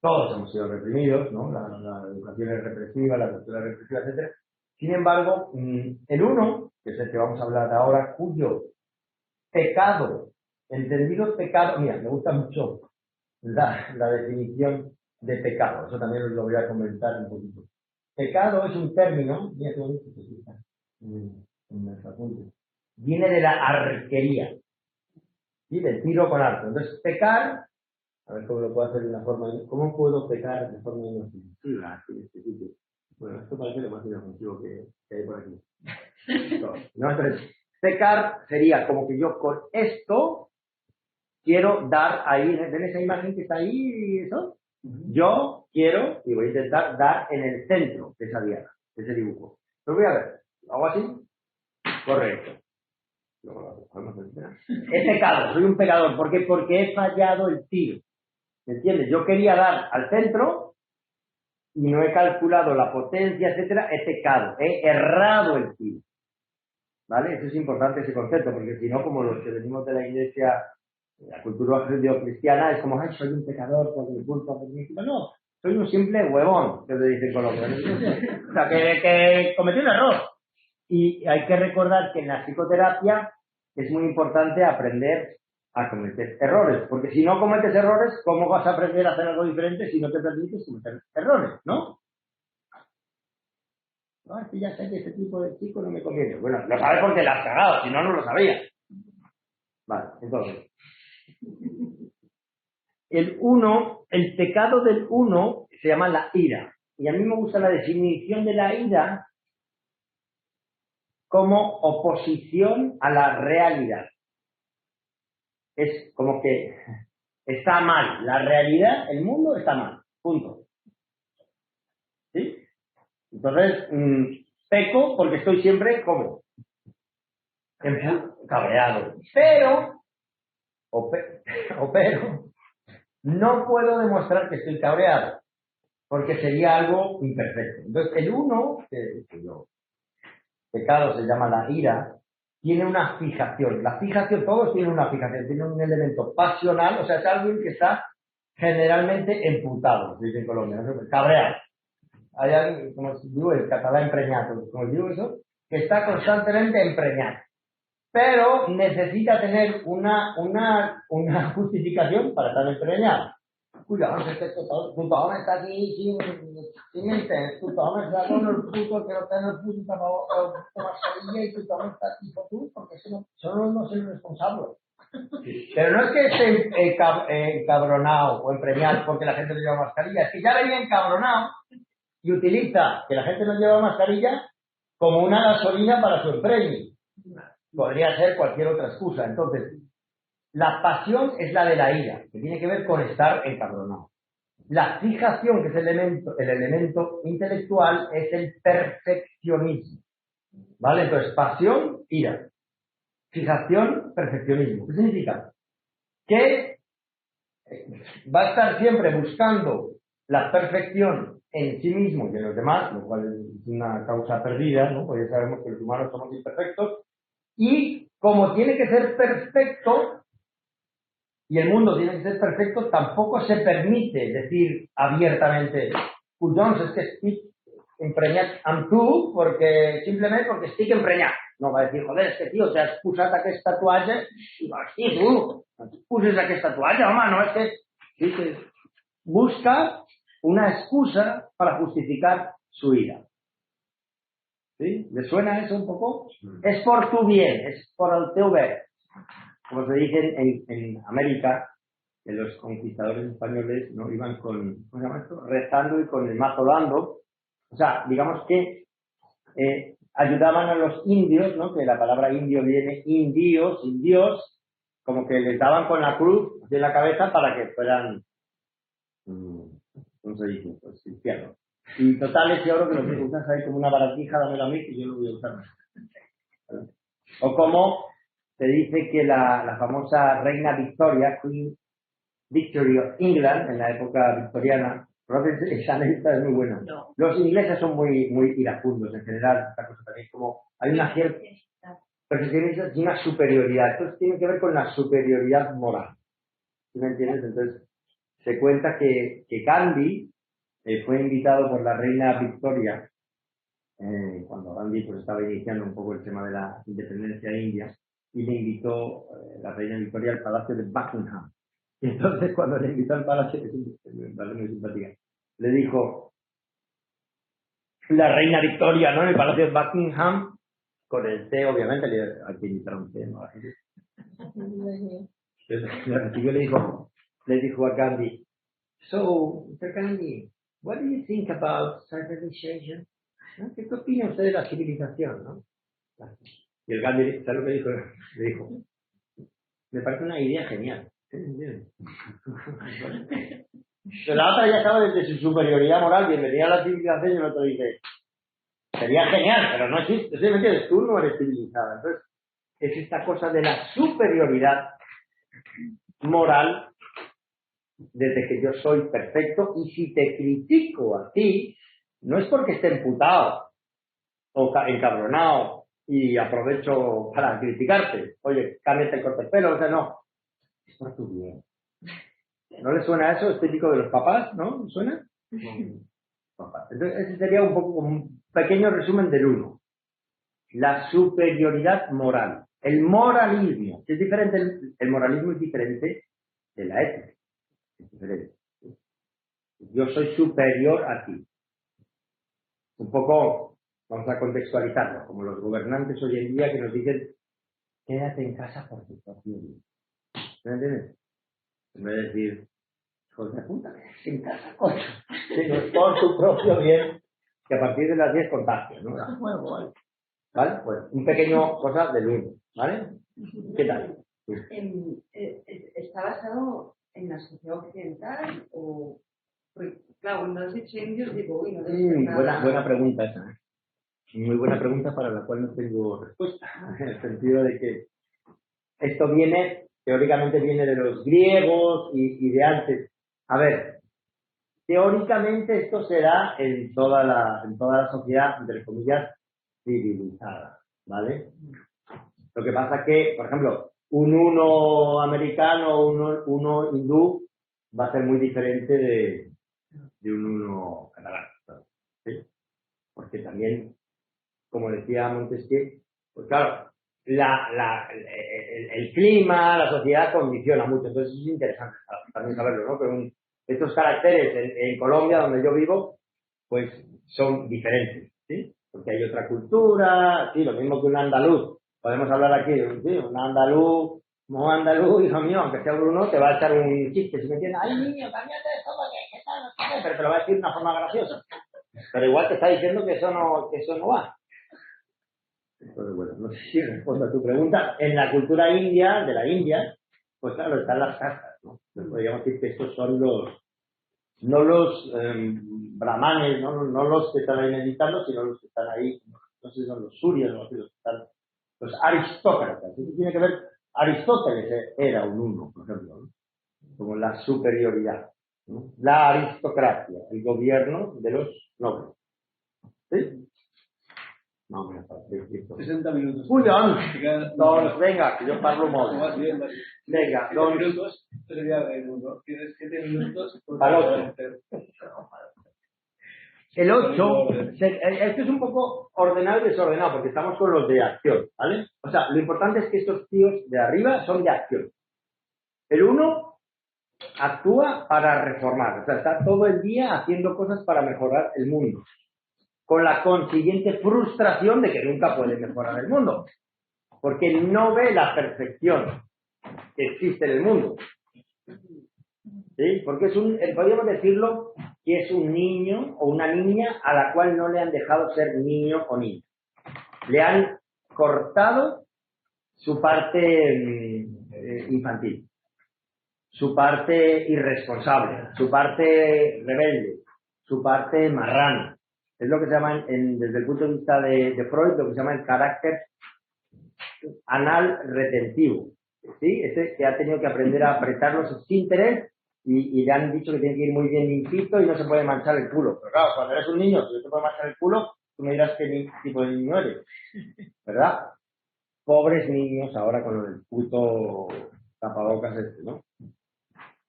Todos hemos sido reprimidos, ¿no? La educación es represiva, la cultura es represiva, etc. Sin embargo, el 1, que es el que vamos a hablar ahora, cuyo pecado, entendido pecado, mira, me gusta mucho la definición de pecado, eso también os lo voy a comentar un poquito. Pecado es un término, mira qué bonito que está en el apunte, viene de la arquería, ¿sí? Del tiro con arco. Entonces, pecar, a ver cómo lo puedo hacer de una forma, ¿cómo puedo pecar de forma inofensiva en este sitio? Bueno, esto parece lo más inofensivo que hay por aquí. No, entonces, pecar sería como que yo con esto quiero dar ahí, ¿ven esa imagen que está ahí? Eso? Yo quiero, y voy a intentar dar en el centro de esa diana, de ese dibujo. Pero voy a ver, ¿Algo así? Correcto. He pecado, soy un pecador. ¿Por qué? Porque he fallado el tiro. ¿Me entiendes? Yo quería dar al centro y no he calculado la potencia, etcétera. He pecado, he errado el tiro. ¿Vale? Eso es importante, ese concepto, porque si no, como los que venimos de la iglesia, la cultura judío-cristiana, es como, ay, soy un pecador por mi culpa, por mi culpa. No, soy un simple huevón, que se dice en Colombia. O sea, que cometí un error. Y hay que recordar que en la psicoterapia es muy importante aprender a cometer errores, porque si no cometes errores, ¿cómo vas a aprender a hacer algo diferente si no te permites cometer errores, no? No, es que ya sé que ese tipo de chico no me conviene. Bueno, lo sabes porque la has cagado, si no, no lo sabías. Vale, entonces. El pecado del uno se llama la ira. Y a mí me gusta la definición de la ira como oposición a la realidad. Es como que está mal. La realidad, el mundo está mal. Punto. ¿Sí? Entonces, peco porque estoy siempre como cabreado. Pero, no puedo demostrar que estoy cabreado porque sería algo imperfecto. Entonces, el uno, pecado se llama la ira, tiene una fijación. La fijación, todos tienen una fijación, tienen un elemento pasional, o sea, es alguien que está generalmente emputado, se dice en Colombia, ¿no? Cabreado. Hay alguien, como digo, el catalán empreñado, como digo eso, que está constantemente empreñado. Pero necesita tener una justificación para estar empreñado. Cuidado, es que tothom está aquí sin mente, tothom está con el puto que no tiene el puto mascarilla y tothom está aquí por tú, porque eso no es el responsable. Pero no es que esté encabronado o empreñado porque la gente no lleva mascarilla, es que ya venía encabronado y utiliza que la gente no lleva mascarilla como una gasolina para su empreño. Podría ser cualquier otra excusa. Entonces, la pasión es la de la ira, que tiene que ver con estar encabronado. La fijación, que es el elemento intelectual, es el perfeccionismo. ¿Vale? Entonces, pasión, ira. Fijación, perfeccionismo. ¿Qué significa? Que va a estar siempre buscando la perfección en sí mismo y en los demás, lo cual es una causa perdida, ¿no? Porque ya sabemos que los humanos somos imperfectos. Y como tiene que ser perfecto, y el mundo tiene que ser perfecto, tampoco se permite decir abiertamente, collons, es que estoy empreñat amb tu, simplemente porque estoy empreñat. No va a decir, joder, es que tío, te has posat aquest tatuatge, i hosti, tu, no et posis aquest tatuatge, home, no, es que... Sí, que busca una excusa para justificar su ira. ¿Sí? ¿Le suena eso un poco? Es por tu bien, es por el teu bé. Como se dice en América, que los conquistadores españoles no iban con, ¿cómo se llama esto? Rezando y con el mazo dando. O sea, digamos que ayudaban a los indios, ¿no? Que la palabra indio viene indios, como que les daban con la cruz de la cabeza para que fueran, ¿cómo se dice? Pues cristianos. Y total, ese oro que lo que usas ahí como una baratija, dámelo a mí que yo lo voy a usar. O como se dice que la famosa reina Victoria, Queen Victory of England, en la época victoriana, esa anécdota es muy buena. No. Los ingleses son muy iracundos en general, esta cosa también, como hay una cierta perfeccionismo y una superioridad. Esto tiene que ver con la superioridad moral. ¿Sí me entiendes? Entonces, se cuenta que Gandhi fue invitado por la reina Victoria, cuando Gandhi pues, estaba iniciando un poco el tema de la independencia india, y le invitó la reina Victoria al palacio de Buckingham. Y entonces cuando le invitó al palacio, me parece muy simpática, le dijo la reina Victoria, ¿no? En el palacio de Buckingham, con el té, obviamente, hay que invitar un té, ¿no? Le dijo a Gandhi, so, Mr. Gandhi, what do you think about civilization? ¿No? ¿Qué opina usted de la civilización, no? Y el Gandhi, ¿sabes lo que dijo? Le dijo, me parece una idea genial. Pero la otra ya sabe desde su superioridad moral, bienvenida a la civilización, y el otro dice, sería genial, pero no existe. ¿Sí me entiendes? Tú no eres civilizada. Entonces, es esta cosa de la superioridad moral desde que yo soy perfecto, y si te critico a ti, no es porque esté emputado o encabronado y aprovecho para criticarte. Oye, cámbiate el corte de pelo, o sea, no. Es por tu bien. ¿No le suena eso? Es típico de los papás, ¿no? ¿Suena? Papás. Entonces, ese sería un poco como un pequeño resumen del uno. La superioridad moral. El moralismo. Es diferente, el moralismo es diferente de la ética. Es diferente. Yo soy superior a ti. Un poco, vamos a contextualizarlo, como los gobernantes hoy en día que nos dicen, quédate en casa por tu propio bien. ¿Me entiendes? En vez de decir, hijos de puta, quédate en casa, coño. Sino es por tu propio bien, que a partir de las 10 contagios, ¿no? Bueno, ¿vale? Pues un pequeño cosa del uno, ¿vale? ¿Qué tal? ¿Está basado en la sociedad occidental o...? Pues, claro, cuando has dicho indios, digo, uy, no debe ser nada... Buena pregunta esa, ¿eh? Muy buena pregunta para la cual no tengo respuesta, en el sentido de que esto teóricamente viene de los griegos y de antes. A ver, teóricamente esto se da en toda la sociedad, entre comillas, civilizada, ¿vale? Lo que pasa que, por ejemplo, un uno americano o uno hindú va a ser muy diferente de un uno catalán, ¿sí? Porque también, como decía Montesquieu, pues claro, el clima, la sociedad condiciona mucho, entonces es interesante también saberlo, ¿no? Pero estos caracteres en Colombia, donde yo vivo, pues son diferentes, ¿sí? Porque hay otra cultura, sí, lo mismo que un andaluz. Podemos hablar aquí, ¿sí? Un andaluz, hijo mío, aunque sea Bruno, te va a echar un chiste, si me entiendes, ay niño, cámbiate esto porque qué tal, no sé qué, pero te lo va a decir de una forma graciosa. Pero igual te está diciendo que eso no va. Entonces, bueno, no sé si respondo a tu pregunta. En la cultura india, de la India, pues claro, están las castas, ¿no? Entonces, podríamos decir que estos son no los brahmanes, no los que están ahí meditando, sino los que están ahí, no sé si son los surias, no sé, los que están, los aristócratas. Eso tiene que ver, Aristóteles era un uno, por ejemplo, ¿no? Como la superioridad, ¿no? La aristocracia, el gobierno de los nobles. ¿Sí? No, mira, para 60 minutos. Julián, doncs, venga, que yo parlo molt. Venga, 7 doncs... minutos, sería de uno. Tienes 7 minutos para 8. El 8, esto es un poco ordenado y desordenado, porque estamos con los de acción, ¿vale? O sea, lo importante es que estos tíos de arriba son de acción. El 1 actúa para reformar, o sea, está todo el día haciendo cosas para mejorar el mundo, con la consiguiente frustración de que nunca puede mejorar el mundo, porque no ve la perfección que existe en el mundo. ¿Sí? Porque podríamos decirlo que es un niño o una niña a la cual no le han dejado ser niño o niña. Le han cortado su parte infantil, su parte irresponsable, su parte rebelde, su parte marrano. Es lo que se llama, desde el punto de vista de Freud, lo que se llama el carácter anal retentivo. ¿Sí? Este que ha tenido que aprender a apretar los esfínteres y le han dicho que tiene que ir muy bien limpito y no se puede manchar el culo. Pero claro, cuando eres un niño, si no te puede manchar el culo, tú me dirás qué tipo de niño eres. ¿Verdad? Pobres niños ahora con el puto tapabocas este, ¿no?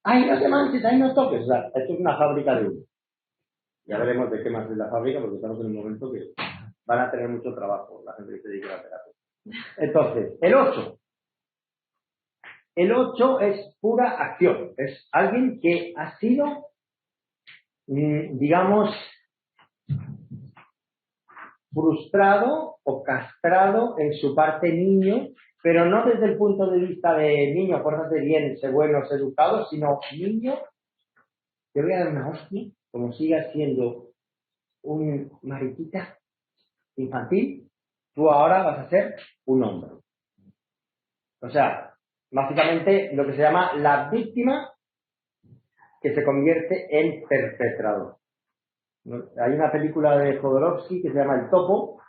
¡Ay, no te manches! ¡Ay, no toques! O sea, esto es una fábrica de humo. Ya veremos de qué más es la fábrica, porque estamos en un momento que van a tener mucho trabajo la gente que se dedica a la terapia. Entonces, el 8. El 8 es pura acción. Es alguien que ha sido, digamos, frustrado o castrado en su parte niño, pero no desde el punto de vista de niño, pórtate bien, sé bueno, sé educado, sino niño, te voy a dar una hostia, como sigas siendo un mariquita infantil, tú ahora vas a ser un hombre. O sea, básicamente lo que se llama la víctima que se convierte en perpetrador. Hay una película de Jodorowsky que se llama El Topo,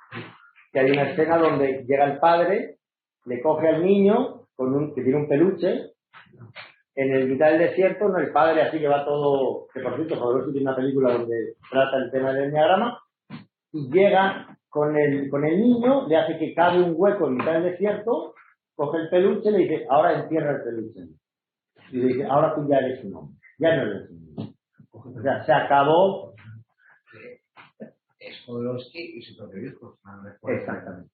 que hay una escena donde llega el padre, le coge al niño que tiene un peluche, en el mitad del desierto, ¿no? El padre así que va todo, que por cierto, Jodorowsky tiene una película donde trata el tema del enneagrama, y llega con el niño, le hace que cabe un hueco en mitad del desierto, coge el peluche, le dice, ahora entierra el peluche. Y le dice, ahora tú ya eres un hombre, ya no eres un niño. O sea, se acabó. Es Jodorowsky y su propio hijo. Exactamente.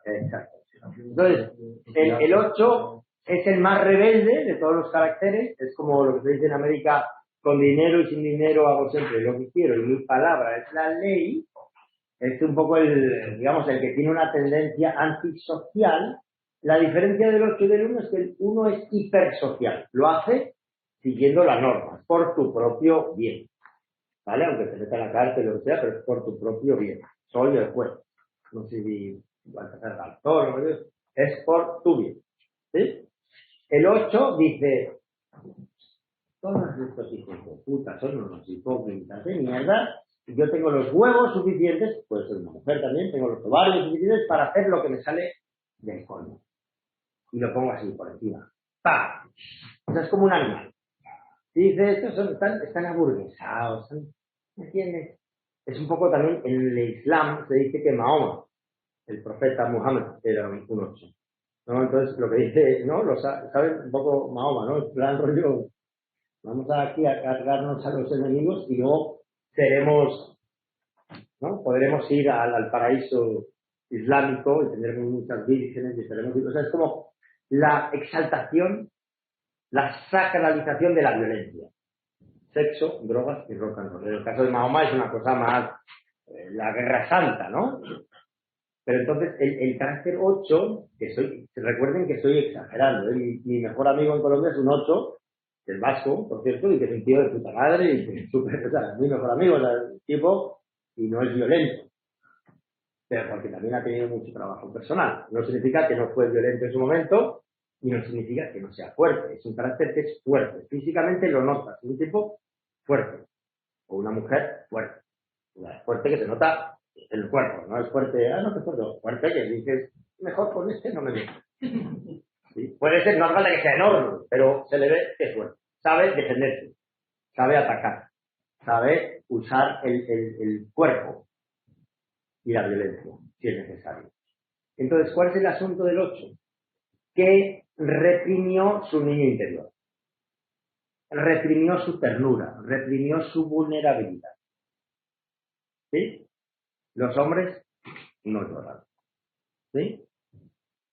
Exacto. Entonces, el 8 es el más rebelde de todos los caracteres, es como lo que se dice en América, con dinero y sin dinero hago siempre lo que quiero y mi palabra es la ley. Es un poco el que tiene una tendencia antisocial. La diferencia del 8 y del 1 es que el 1 es hipersocial, lo hace siguiendo las normas, por tu propio bien. ¿Vale? Aunque te meta en la cárcel o lo que sea, pero es por tu propio bien. Soy el juez. No sé si va a empezar al toro, es por tu bien. ¿Sí? El 8 dice, todos estos hijos de puta son unos hipócritas de mierda, y yo tengo los huevos suficientes, puede ser una mujer también, tengo los ovarios suficientes para hacer lo que me sale del coño. Y lo pongo así por encima. ¡Pam! O sea, es como un animal. Y dice, estos están aburguesados, ¿me entiendes? Es un poco también, en el Islam se dice que Mahoma, el profeta Muhammad, era un 8. ¿No? Entonces, lo que dice, ¿no? Lo sabe un poco Mahoma, ¿no? El plan rollo, vamos aquí a cargarnos a los enemigos y luego seremos, ¿no? Podremos ir al paraíso islámico y tendremos muchas vírgenes y estaremos... O sea, es como la exaltación, la sacralización de la violencia. Sexo, drogas y rock and roll. En el caso de Mahoma es una cosa más la guerra santa, ¿no? Pero entonces el carácter 8, recuerden que estoy exagerando, ¿eh? Mi mejor amigo en Colombia es un 8, el vasco, por cierto, y que es un tío de puta madre, y que es súper, o sea, mi mejor amigo, o sea, el tipo, y no es violento. Pero porque también ha tenido mucho trabajo personal. No significa que no fue violento en su momento, y no significa que no sea fuerte. Es un carácter que es fuerte. Físicamente lo notas. Es un tipo fuerte. O una mujer fuerte. Fuerte que se nota en el cuerpo. No es fuerte, no es fuerte. Fuerte que dices, mejor con este no me meto. ¿Sí? Puede ser, no hace falta que sea enorme, pero se le ve que es fuerte. Sabe defenderse. Sabe atacar. Sabe usar el cuerpo y la violencia, si es necesario. Entonces, ¿cuál es el asunto del 8? Que reprimió su niño interior, reprimió su ternura, reprimió su vulnerabilidad. ¿Sí? Los hombres no lloran. ¿Sí?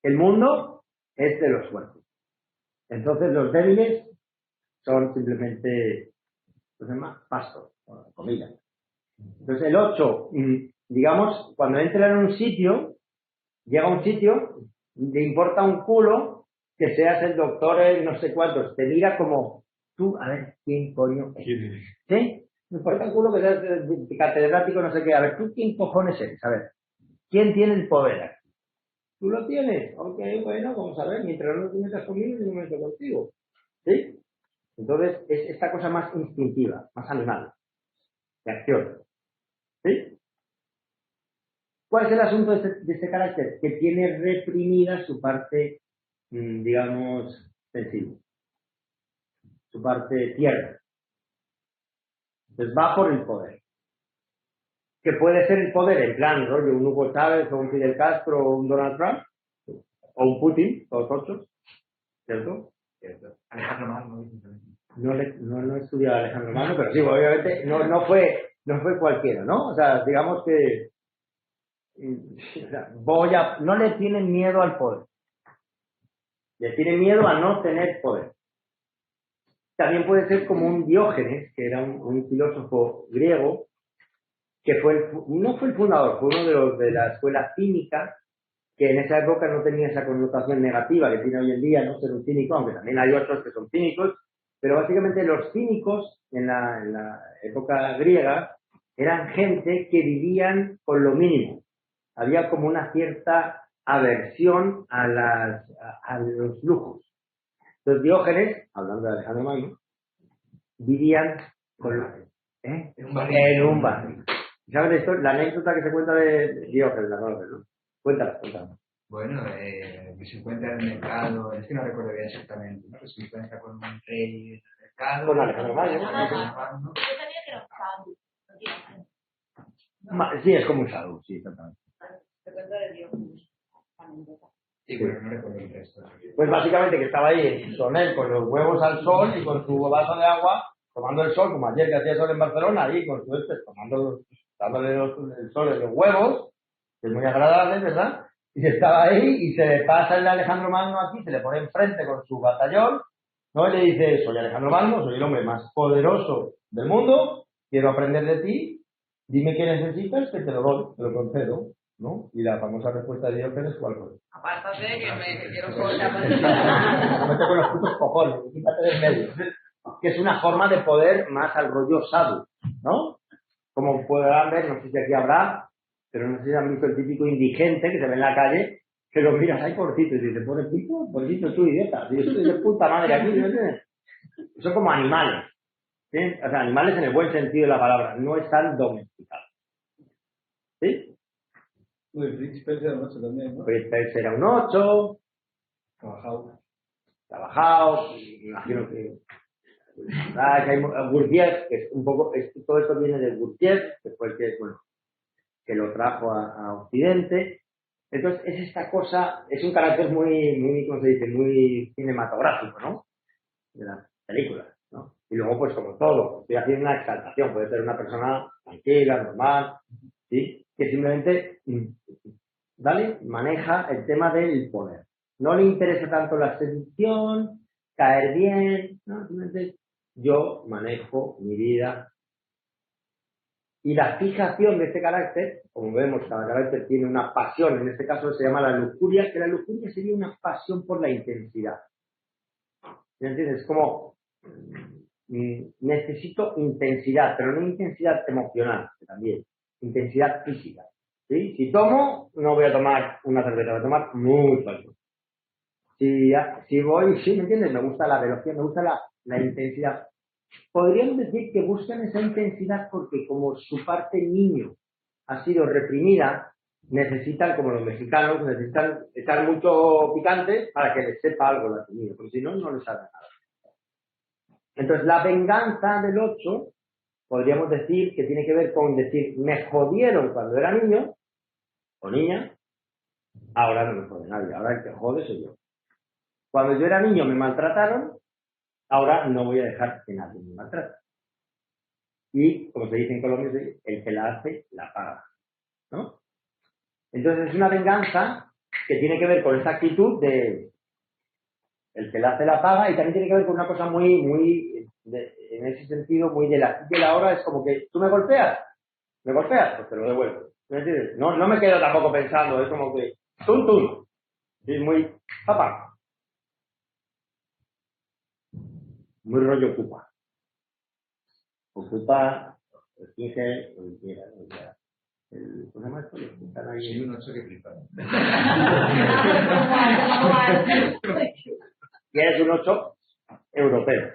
El mundo es de los fuertes. Entonces los débiles son simplemente, ¿cómo se llama? Pasto, comida. Entonces el 8, digamos, cuando entra en un sitio, llega a un sitio, le importa un culo que seas el doctor en no sé cuántos, te mira como tú, a ver, ¿quién coño es? ¿Sí? Me importa un culo que seas catedrático, no sé qué, a ver, ¿tú quién cojones eres? A ver, ¿quién tiene el poder aquí? ¿Tú lo tienes? Ok, bueno, vamos a ver, mientras no te metas conmigo, yo me meto contigo. ¿Sí? Entonces, es esta cosa más instintiva, más animal, de acción. ¿Sí? ¿Cuál es el asunto de este carácter? Que tiene reprimida su parte, digamos, sensible, su parte tierna. Entonces va por el poder. Que puede ser el poder en plan, rollo, un Hugo Chávez, o un Fidel Castro, o un Donald Trump, o un Putin, todos ocho, ¿cierto? Alejandro Magno. No he estudiado a Alejandro Magno, pero sí, obviamente no fue cualquiera, ¿no? O sea, digamos que no le tienen miedo al poder. Le tienen miedo a no tener poder. También puede ser como un Diógenes, que era un filósofo griego, que no fue el fundador, fue uno de los de la escuela cínica, que en esa época no tenía esa connotación negativa que tiene hoy en día, no ser un cínico, aunque también hay otros que son cínicos, pero básicamente los cínicos en la época griega eran gente que vivían con lo mínimo. Había como una cierta aversión a los lujos. Entonces Diógenes, hablando de Alejandro Magno, vivían en un barril. ¿Sabes esto? La anécdota que se cuenta de Diógenes, la conoces, ¿no? Cuéntala. Bueno, que se encuentra en el mercado, es que no recuerdo bien exactamente, ¿no? Que se encuentra con un rey en el mercado. Con Alejandro Magno. Yo sabía que era un Sí, es como un sadhu, sí, exactamente. Se cuenta de Dios. Sí, pero no recuerdo el resto. Pues básicamente que estaba ahí con él, con los huevos al sol y con su vaso de agua, tomando el sol, como ayer que hacía sol en Barcelona, ahí con su dándole el sol en los huevos, que es muy agradable, ¿verdad? Y estaba ahí y se le pasa el Alejandro Magno aquí, se le pone enfrente con su batallón, ¿no? Y le dice, soy Alejandro Magno, soy el hombre más poderoso del mundo, quiero aprender de ti, dime qué necesitas, que te lo doy, te lo concedo, ¿no? Y la famosa respuesta de Diógenes, ¿cuál fue? Apártate que me quiero soltar. No me con los putos cojones, quítate del medio. Que es una forma de poder más al rollo sadhu, ¿no? Como podrán ver, no sé si aquí habrá, pero no sé si han visto el típico indigente que se ve en la calle, que lo miras ahí pobrecito y dices, pobrecito tú, idiota, yo estoy de puta madre aquí, ¿no? Son como animales, ¿sí? O sea, animales en el buen sentido de la palabra, no están domesticados. ¿Sí? El príncipe era un 8 también, ¿no? Príncipe era un 8, trabajado, imagino que Gurdjieff, que es un poco, todo esto viene de Gurdjieff, que fue el que lo trajo a Occidente. Entonces es esta cosa, es un carácter muy, ¿cómo se dice? Muy cinematográfico, ¿no? De las películas, ¿no? Y luego, pues como todo, estoy haciendo una exaltación, puede ser una persona tranquila, normal, ¿sí? Que simplemente, ¿vale? Maneja el tema del poder. No le interesa tanto la seducción, caer bien, ¿no? Simplemente yo manejo mi vida. Y la fijación de este carácter, como vemos, cada carácter tiene una pasión, en este caso se llama la lujuria, que la lujuria sería una pasión por la intensidad. ¿Me entiendes? Es como, necesito intensidad, pero no intensidad emocional, que también, intensidad física. ¿Sí? Si tomo, no voy a tomar una cerveza, voy a tomar mucho alcohol. Si voy, sí, ¿me entiendes? Me gusta la velocidad, me gusta la intensidad. Podríamos decir que buscan esa intensidad porque como su parte niño ha sido reprimida, necesitan, como los mexicanos, necesitan echar mucho picante para que les sepa algo la comida, porque si no, no les sabe nada. Entonces, la venganza del 8, podríamos decir que tiene que ver con decir, me jodieron cuando era niño o niña, ahora no me jode nadie, ahora el que jode soy yo. Cuando yo era niño me maltrataron, ahora no voy a dejar que nadie me maltrate. Y, como se dice en Colombia, el que la hace, la paga, ¿no? Entonces es una venganza que tiene que ver con esta actitud de el que la hace, la paga, y también tiene que ver con una cosa en ese sentido, muy de la hora, es como que tú me golpeas, pues te lo devuelvo. ¿Me entiendes? No me quedo tampoco pensando, es como que tum. Es muy papá. Muy rollo Ocupa, finge, lo que quiera. ¿Cómo se llama esto? Están ahí. Sí, un 8 que flipa. Y eres un 8 europeo.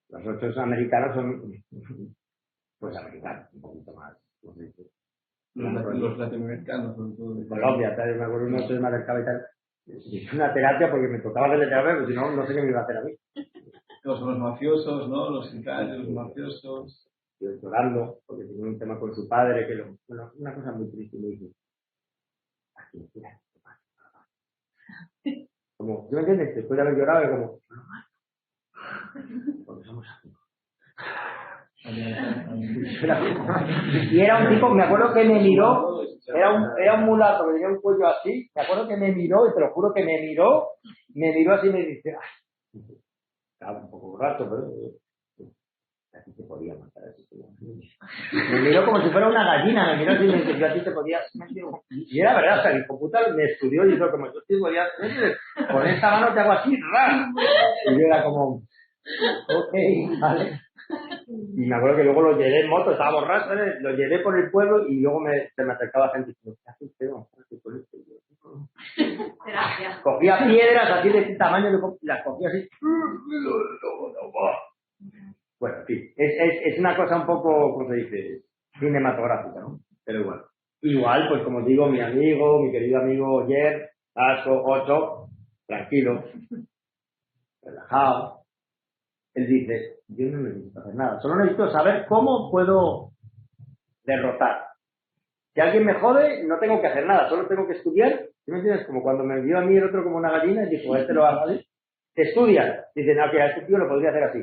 Los 8 americanos son, pues americanos, un poquito más. No sé, los latinoamericanos, sobre todo. En Colombia, tal, me acuerdo un 8 de Madrid y tal. Es una terapia porque me tocaba hacer terapia, porque si no, no sé qué me iba a hacer a mí. Los mafiosos, ¿no? Los sicarios, los mafiosos. Yo llorando, porque tenía un tema con su padre, bueno, una cosa muy triste, muy difícil. Aquí, mira, como, ¿tú me entiendes? Después de haber llorado, como, porque somos amigos. Y era un tipo, me acuerdo que me miró, era un mulato que tenía un cuello así, me acuerdo que me miró, y te lo juro que me miró así y me dice, ay, estaba un poco borracho, pero a ti te podía matar así. Me miró como si fuera una gallina, me miró así y me dice, yo a ti te podía. Y era verdad, o sea, el computer me estudió y dijo, como yo te podía, con esta mano te hago así, ¡ra! Y yo era como, ok, vale. Y me acuerdo que luego lo llevé en moto, estaba borracho, lo llevé por el pueblo y luego se me acercaba gente y me dice, ¿qué hace usted? Gracias. Cogía piedras así de este tamaño, las cogía así. Bueno, en fin, es una cosa un poco, ¿cómo se dice? Cinematográfica, ¿no? Pero igual, pues como digo, mi querido amigo Jer, Asco, 8, tranquilo, relajado. Él dice, yo no necesito hacer nada, solo necesito saber cómo puedo derrotar. Si alguien me jode, no tengo que hacer nada, solo tengo que estudiar. ¿Sí me entiendes? Como cuando me vio a mí el otro como una gallina y dijo, este lo va a hacer. Te estudian. Dicen, ok, a este tío lo podría hacer así.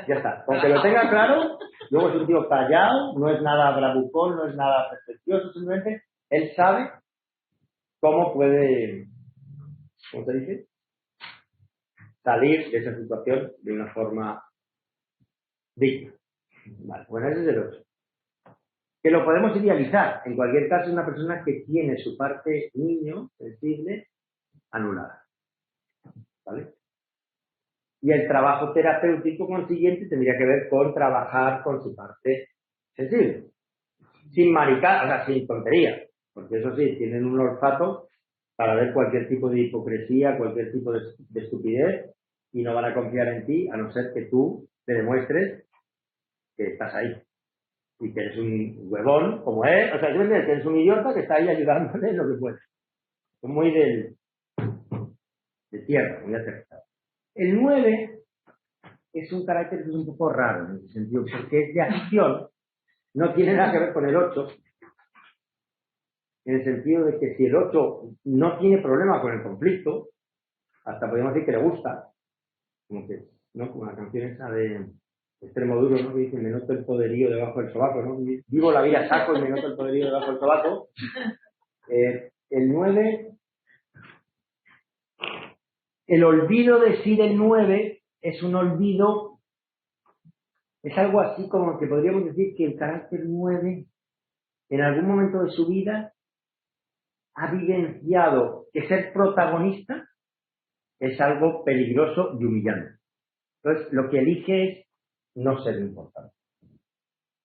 Ya está. Aunque lo tenga claro, luego es un tío callado, no es nada bravucón, no es nada pretencioso, simplemente él sabe cómo puede, ¿cómo se dice? Salir de esa situación de una forma digna. Vale, bueno, ese es el 8. Que lo podemos idealizar. En cualquier caso, es una persona que tiene su parte niño, sensible, anulada. ¿Vale? Y el trabajo terapéutico consiguiente tendría que ver con trabajar con su parte sensible. Sin maricar, o sea, sin tontería. Porque eso sí, tienen un olfato para ver cualquier tipo de hipocresía, cualquier tipo de estupidez, y no van a confiar en ti, a no ser que tú te demuestres que estás ahí. Y que eres un huevón, como es, o sea, que eres un idiota que está ahí ayudándole en lo que puede. Es muy de tierra, muy aterrizado. El 9 es un carácter que es un poco raro en ese sentido, porque es de acción, no tiene nada que ver con el 8, en el sentido de que si el 8 no tiene problema con el conflicto, hasta podríamos decir que le gusta, como que, ¿no? Como la canción esa de Extremoduro, ¿no? Que dice, me noto el poderío debajo del sobaco, ¿no? Vivo la vida saco y me noto el poderío debajo del sobaco. El 9, el olvido de sí del 9 es un olvido, es algo así como que podríamos decir que el carácter 9 en algún momento de su vida ha vivenciado que ser protagonista es algo peligroso y humillante. Entonces, lo que elige es no ser importante.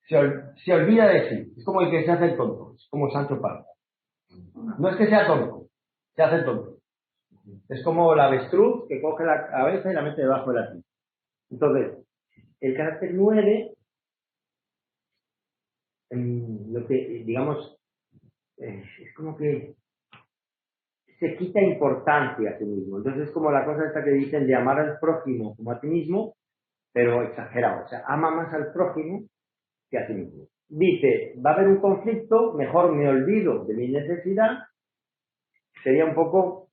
Se olvida de sí. Es como el que se hace el tonto. Es como Sancho Panza. No es que sea tonto, se hace tonto. Es como la avestruz que coge la cabeza y la mete debajo de la tierra. Entonces, el carácter 9, lo que, digamos, es como que se quita importancia a sí mismo. Entonces es como la cosa esta que dicen de amar al prójimo como a ti mismo, pero exagerado. O sea, ama más al prójimo que a sí mismo. Dice, va a haber un conflicto, mejor me olvido de mi necesidad. Sería un poco,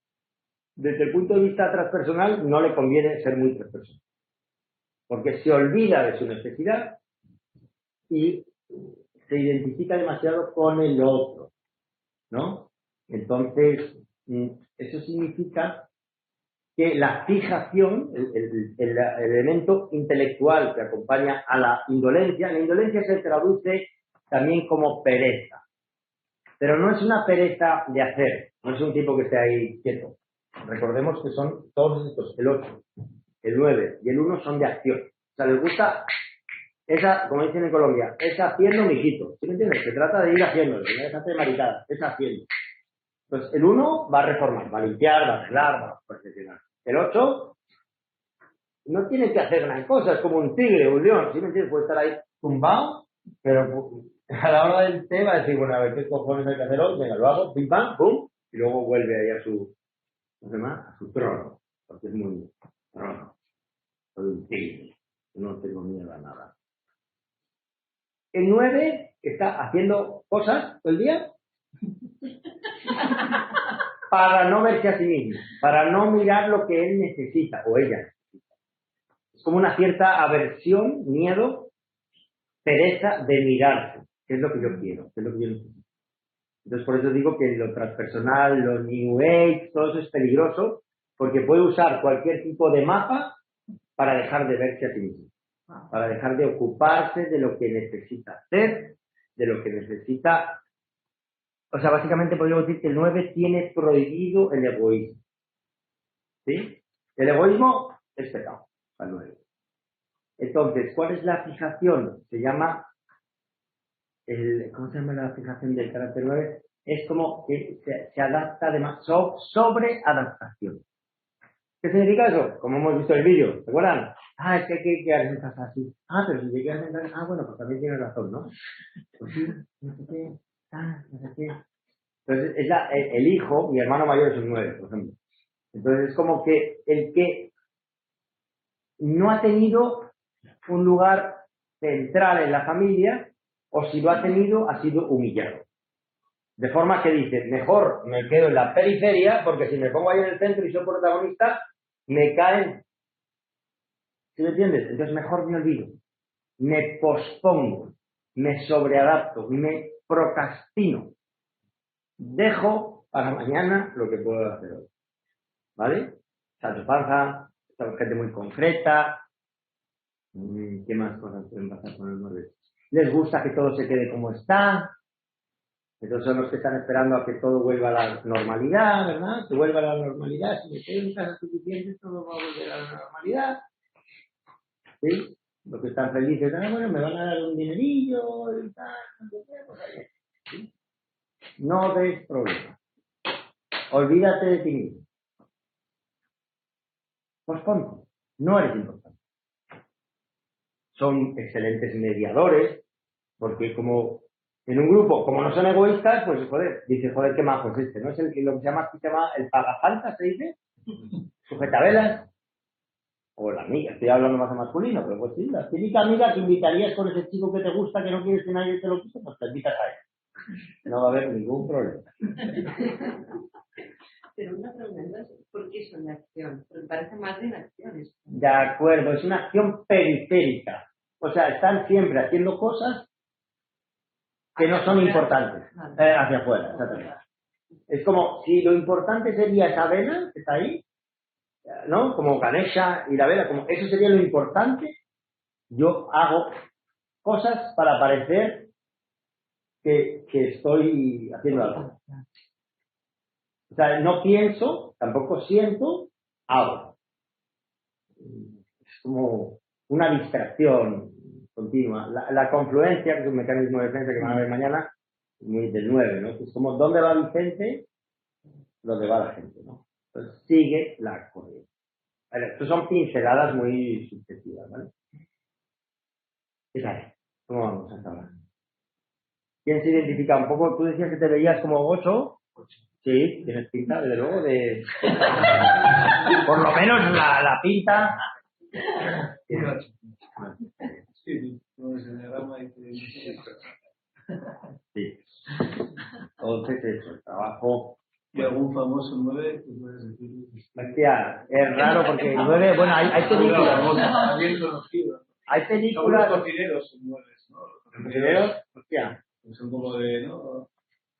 desde el punto de vista transpersonal, no le conviene ser muy transpersonal. Porque se olvida de su necesidad y se identifica demasiado con el otro, ¿no? Entonces, eso significa que la fijación, el elemento intelectual que acompaña a la indolencia se traduce también como pereza. Pero no es una pereza de hacer, no es un tipo que esté ahí quieto. Recordemos que son todos estos, el 8, el 9 y el 1 son de acción. O sea, les gusta esa, como dicen en Colombia, es haciendo mijito. ¿Sí me entiendes? Se trata de ir haciéndolo, no es hacer maricada, es haciendo. Entonces, el 1 va a reformar, va a limpiar, va a arreglar, va a perfeccionar. El 8 no tiene que hacer gran cosa, es como un tigre, un león, ¿sí me entiendes? Puede estar ahí tumbado, pero a la hora del té va a decir, bueno, a ver qué cojones hay que hacer hoy, venga, lo hago, pim pam, pum, y luego vuelve ahí a su, ¿cómo se llama? A su trono, porque es muy trono. Soy un tigre, no tengo miedo a nada. El 9 está haciendo cosas todo el día para no verse a sí mismo, para no mirar lo que él necesita o ella necesita. Es como una cierta aversión, miedo, pereza de mirarse. ¿Qué es lo que yo quiero? ¿Qué es lo que yo necesito? Entonces, por eso digo que lo transpersonal, lo New Age, todo eso es peligroso, porque puede usar cualquier tipo de mapa para dejar de verse a sí mismo, para dejar de ocuparse de lo que necesita hacer, de lo que necesita. O sea, básicamente podríamos decir que el 9 tiene prohibido el egoísmo. ¿Sí? El egoísmo es pecado, al 9. Entonces, ¿cuál es la fijación? Se llama, ¿cómo se llama la fijación del carácter 9? es como que se adapta sobre adaptación. ¿Qué significa eso? Como hemos visto en el vídeo, ¿se acuerdan? Es que hay que quedarse en casa así. Pero si te quedas en casa, bueno, pues también tienes razón, ¿no? Pues sí, no sé qué, no sé qué. Entonces, el hijo, mi hermano mayor es un 9, por ejemplo. Entonces, es como que el que no ha tenido un lugar central en la familia, o si lo ha tenido, ha sido humillado. De forma que dice, mejor me quedo en la periferia, porque si me pongo ahí en el centro y soy protagonista, me caen. ¿Sí me entiendes? Entonces mejor me olvido. Me pospongo, me sobreadapto, me procrastino. Dejo para mañana lo que puedo hacer hoy. ¿Vale? Salto panza, gente muy concreta. ¿Qué más cosas pueden pasar con el 9? Les gusta que todo se quede como está. Entonces son los que están esperando a que todo vuelva a la normalidad, ¿verdad? Que vuelva a la normalidad. Si me quedo en casa suficiente, todo va a volver a la normalidad. ¿Sí? Los que están felices, bueno, me van a dar un dinerillo y tal, ¿sí? No ves problema. Olvídate de ti mismo. Posponte. No eres importante. Son excelentes mediadores, porque como en un grupo, como no son egoístas, pues dice, qué majo es este, ¿no? Es lo que se llama el pagafalta, se dice, sujetabelas, o la amiga, estoy hablando más de masculino, pero pues sí, la típica amiga que invitarías con ese chico que te gusta, que no quieres que nadie te lo quite, pues te invitas a él. No va a haber ningún problema. Pero una pregunta, ¿por qué son de acción? Porque parece más de acciones. De acuerdo, es una acción periférica. O sea, están siempre haciendo cosas que no son importantes. Hacia afuera, exactamente. Es como si lo importante sería esa vela que está ahí, ¿no? Como Ganesha y la vela, como eso sería lo importante. Yo hago cosas para parecer que estoy haciendo algo. O sea, no pienso, tampoco siento, hago. Es como una distracción continua. La confluencia, que es un mecanismo de defensa que van a ver mañana, muy del 9, ¿no? Es como, ¿dónde va Vicente? ¿Dónde va la gente, no? Entonces, sigue la corriente. Vale, estas son pinceladas muy subjetivas, ¿vale? ¿Qué tal? ¿Cómo vamos hasta ahora? ¿Quién se identifica un poco? Tú decías que te veías como 8. Sí, tienes pinta, desde luego, de... Por lo menos la pinta... Sí, no es enneagrama y sí. Entonces eso, el trabajo... ¿Y algún famoso 9? ¿Qué puedes decir? Hostia, es raro porque el 9... Bueno, hay películas... Bien conocido. Hay películas... Los cocineros son 9, ¿no? ¿Los cocineros? Hostia. Son como de, ¿no?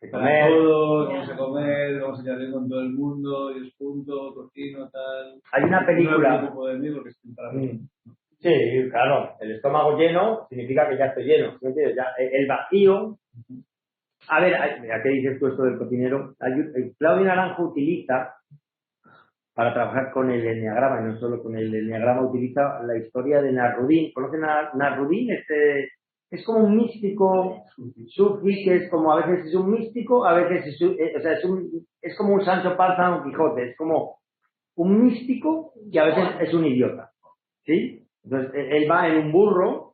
De Para comer. todos, vamos a comer, vamos a quedar con todo el mundo, y es punto, cocino, tal. Hay una película... No puedo decir porque estoy para mí. Sí, claro. El estómago lleno significa que ya estoy lleno. ¿Me entiendes? Ya, el vacío... A ver, ¿a qué dices tú esto del cocinero? Claudio Naranjo utiliza, para trabajar con el enneagrama, y no solo con el enneagrama, utiliza la historia de Nasruddin. ¿Conocen a Nasruddin? Es como un místico sufi, que es como, a veces es un místico, a veces es como un Sancho Panza o un Quijote, es como un místico que a veces es un idiota, ¿sí? Entonces, él va en un burro,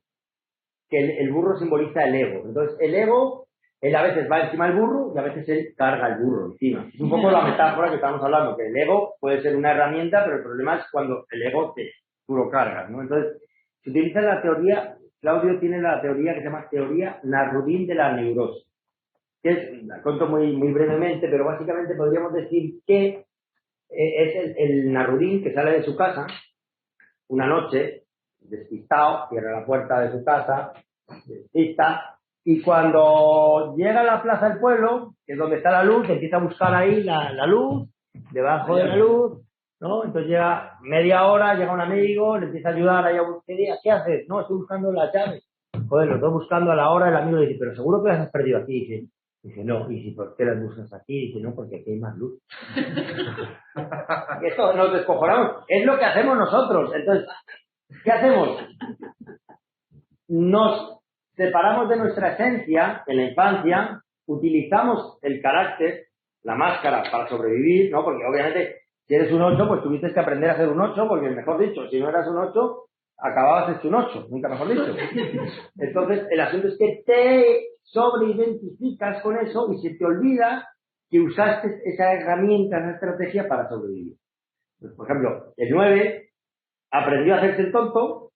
que el burro simboliza el ego. Entonces, el ego, él a veces va encima del burro y a veces él carga el burro encima. Es un poco la metáfora que estamos hablando, que el ego puede ser una herramienta, pero el problema es cuando el ego tú lo cargas, ¿no? Entonces, se utiliza la teoría... Claudio tiene la teoría que se llama teoría Nasruddin de la neurosis, que la cuento muy brevemente, pero básicamente podríamos decir que es el Nasruddin que sale de su casa una noche, despistado, cierra la puerta de su casa, despista, y cuando llega a la plaza del pueblo, que es donde está la luz, empieza a buscar ahí la luz, debajo de la luz, ¿no? Entonces llega media hora, llega un amigo, le empieza a ayudar ahí a buscar. ¿Qué haces? No, estoy buscando las llaves. Joder, lo estoy buscando a la hora, el amigo le dice, pero seguro que las has perdido aquí. Dice, no. ¿Y si por qué las buscas aquí? Dice, no, porque aquí hay más luz. Y esto nos descojonamos. Es lo que hacemos nosotros. Entonces, ¿qué hacemos? Nos separamos de nuestra esencia en la infancia utilizamos el carácter, la máscara, para sobrevivir, ¿no? Porque obviamente, si eres un 8, pues tuviste que aprender a ser un 8, porque mejor dicho, si no eras un 8, acababas hecho un 8, nunca mejor dicho. Entonces, el asunto es que te sobreidentificas con eso y se te olvida que usaste esa herramienta, esa estrategia para sobrevivir. Pues, por ejemplo, el 9 aprendió a hacerse el tonto,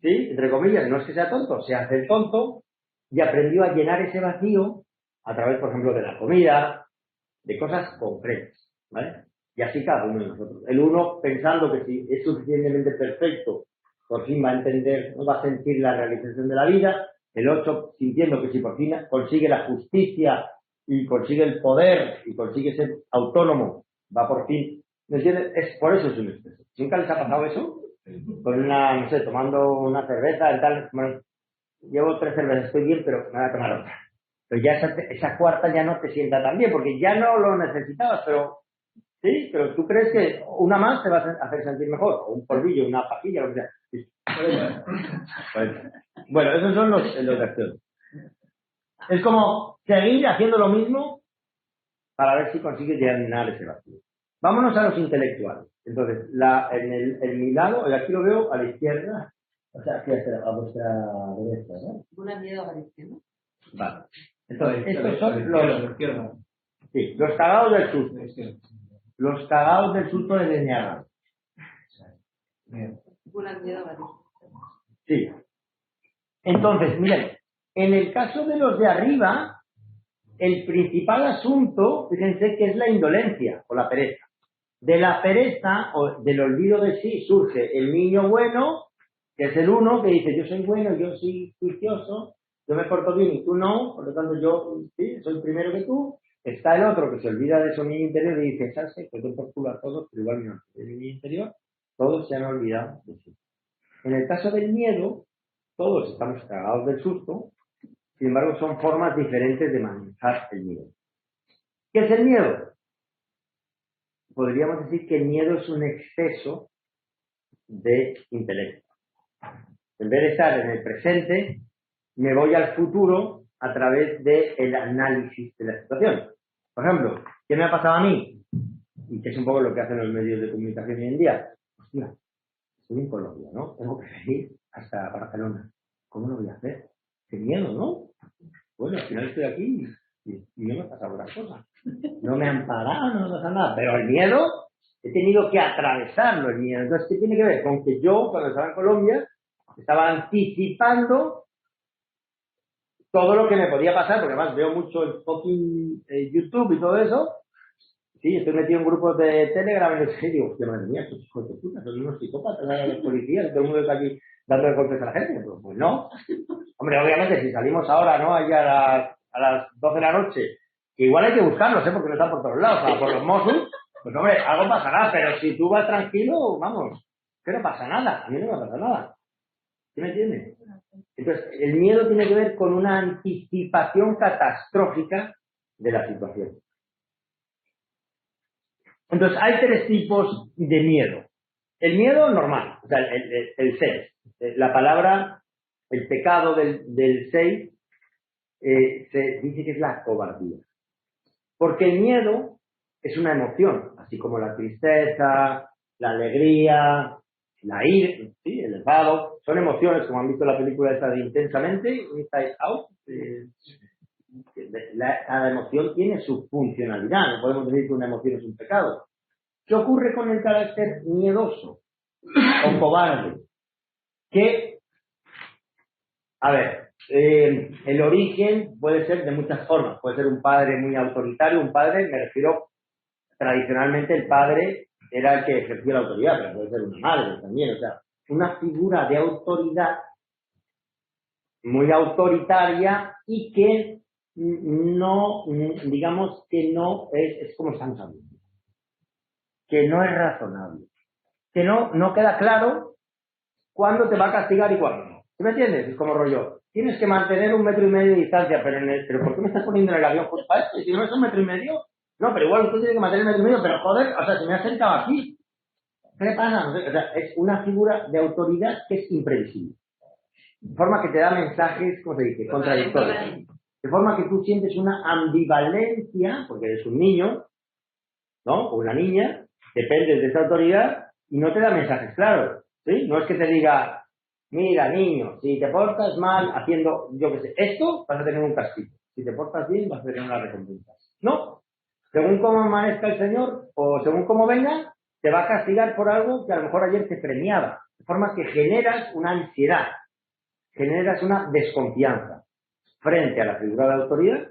¿sí? Entre comillas, no es que sea tonto, se hace el tonto y aprendió a llenar ese vacío a través, por ejemplo, de la comida, de cosas concretas, ¿vale? Y así cada uno de nosotros. El 1 pensando que si es suficientemente perfecto, por fin va a entender, no va a sentir la realización de la vida. El 8 sintiendo que si por fin consigue la justicia y consigue el poder y consigue ser autónomo, va por fin. ¿Me entiendes? Por eso es un exceso. ¿Nunca les ha pasado eso? Con una, no sé, tomando una cerveza y tal. Bueno, llevo 3 cervezas, estoy bien, pero me voy a tomar otra. Pero ya esa cuarta ya no te sienta tan bien, porque ya no lo necesitabas, pero sí, pero tú crees que una más te va a hacer sentir mejor, o un polvillo, una pastilla, lo que sea. Sí. Bueno, esos son los de acción. Es como seguir haciendo lo mismo para ver si consigues llenar ese vacío. Vámonos a los intelectuales. Entonces, en mi lado, aquí lo veo a la izquierda, o sea, aquí a vuestra derecha, ¿no? Una miedo a la izquierda. Vale. Entonces, estos son los cagados del susto. Los cagados del susto de Enneagrama. Una miedo a la izquierda. Sí. Entonces, miren, en el caso de los de arriba, el principal asunto, fíjense que es la indolencia o la pereza. De la pereza o del olvido de sí surge el niño bueno, que es el 1, que dice, yo soy bueno, yo soy juicioso, yo me porto bien y tú no, por lo tanto yo sí, soy primero que tú. Está el otro que se olvida de su niño interior y dice, ¿sabes qué? Pues yo por culo a todos, pero igual no. El niño interior, todos se han olvidado de sí. En el caso del miedo, todos estamos cagados del susto, sin embargo son formas diferentes de manejar el miedo. ¿Qué es el miedo? Podríamos decir que el miedo es un exceso de intelecto. En vez de estar en el presente, me voy al futuro a través del análisis de la situación. Por ejemplo, ¿qué me ha pasado a mí? Y que es un poco lo que hacen los medios de comunicación hoy en día. Hostia, estoy en Colombia, ¿no? Tengo que ir hasta Barcelona. ¿Cómo lo voy a hacer? Qué miedo, ¿no? Bueno, al final estoy aquí y no me ha pasado las cosas. No me han parado, no me pasa nada. Pero el miedo, he tenido que atravesarlo, el miedo. Entonces, ¿qué tiene que ver? Con que yo, cuando estaba en Colombia, estaba anticipando todo lo que me podía pasar, porque además veo mucho el fucking YouTube y todo eso. Sí, estoy metido en grupos de Telegram y digo, hostia, madre mía, estos hijos de puta, son unos psicópatas, los policías, todo el mundo está aquí dando golpes a la gente. Pues no. Hombre, obviamente, si salimos ahora, ¿no? Allá a las 12 de la noche, que igual hay que buscarlos, porque no están por todos lados, o sea, por los Mossos, pues hombre, algo pasará, pero si tú vas tranquilo, vamos, que no pasa nada, a mí no me pasa nada. ¿Sí me entiendes? Entonces, el miedo tiene que ver con una anticipación catastrófica de la situación. Entonces, hay 3 tipos de miedo. El miedo normal, o sea, el 6. La palabra, el pecado del 6, se dice que es la cobardía. Porque el miedo es una emoción, así como la tristeza, la alegría, la ira, ¿sí? El enfado, son emociones, como han visto la película esta de Intensamente, Inside Out. La emoción tiene su funcionalidad, no podemos decir que una emoción es un pecado. ¿Qué ocurre con el carácter miedoso o cobarde? Que, a ver, el origen puede ser de muchas formas. Puede ser un padre muy autoritario, me refiero, tradicionalmente el padre era el que ejercía la autoridad, pero puede ser una madre también, o sea, una figura de autoridad muy autoritaria y que no, digamos que no es como estamos hablando, que no es razonable, que no queda claro cuándo te va a castigar y cuándo no. ¿Sí me entiendes? Es como rollo, tienes que mantener 1,5 metros de distancia, pero ¿por qué me estás poniendo en el avión justo para esto? Si no es 1,5 metros, no, pero igual usted tiene que mantener 1,5 metros, pero joder, o sea, se me ha acercado aquí. ¿Qué le pasa? O sea, es una figura de autoridad que es imprevisible. De forma que te da mensajes, ¿cómo se dice? Contradictorios. De forma que tú sientes una ambivalencia, porque eres un niño, ¿no? O una niña, dependes de esa autoridad y no te da mensajes claros, ¿sí? No es que te diga, mira, niño, si te portas mal haciendo, yo qué sé, esto, vas a tener un castigo. Si te portas bien, vas a tener una recompensa. No. Según cómo amanezca el Señor, o según cómo venga, te va a castigar por algo que a lo mejor ayer te premiaba. De forma que generas una ansiedad, generas una desconfianza frente a la figura de autoridad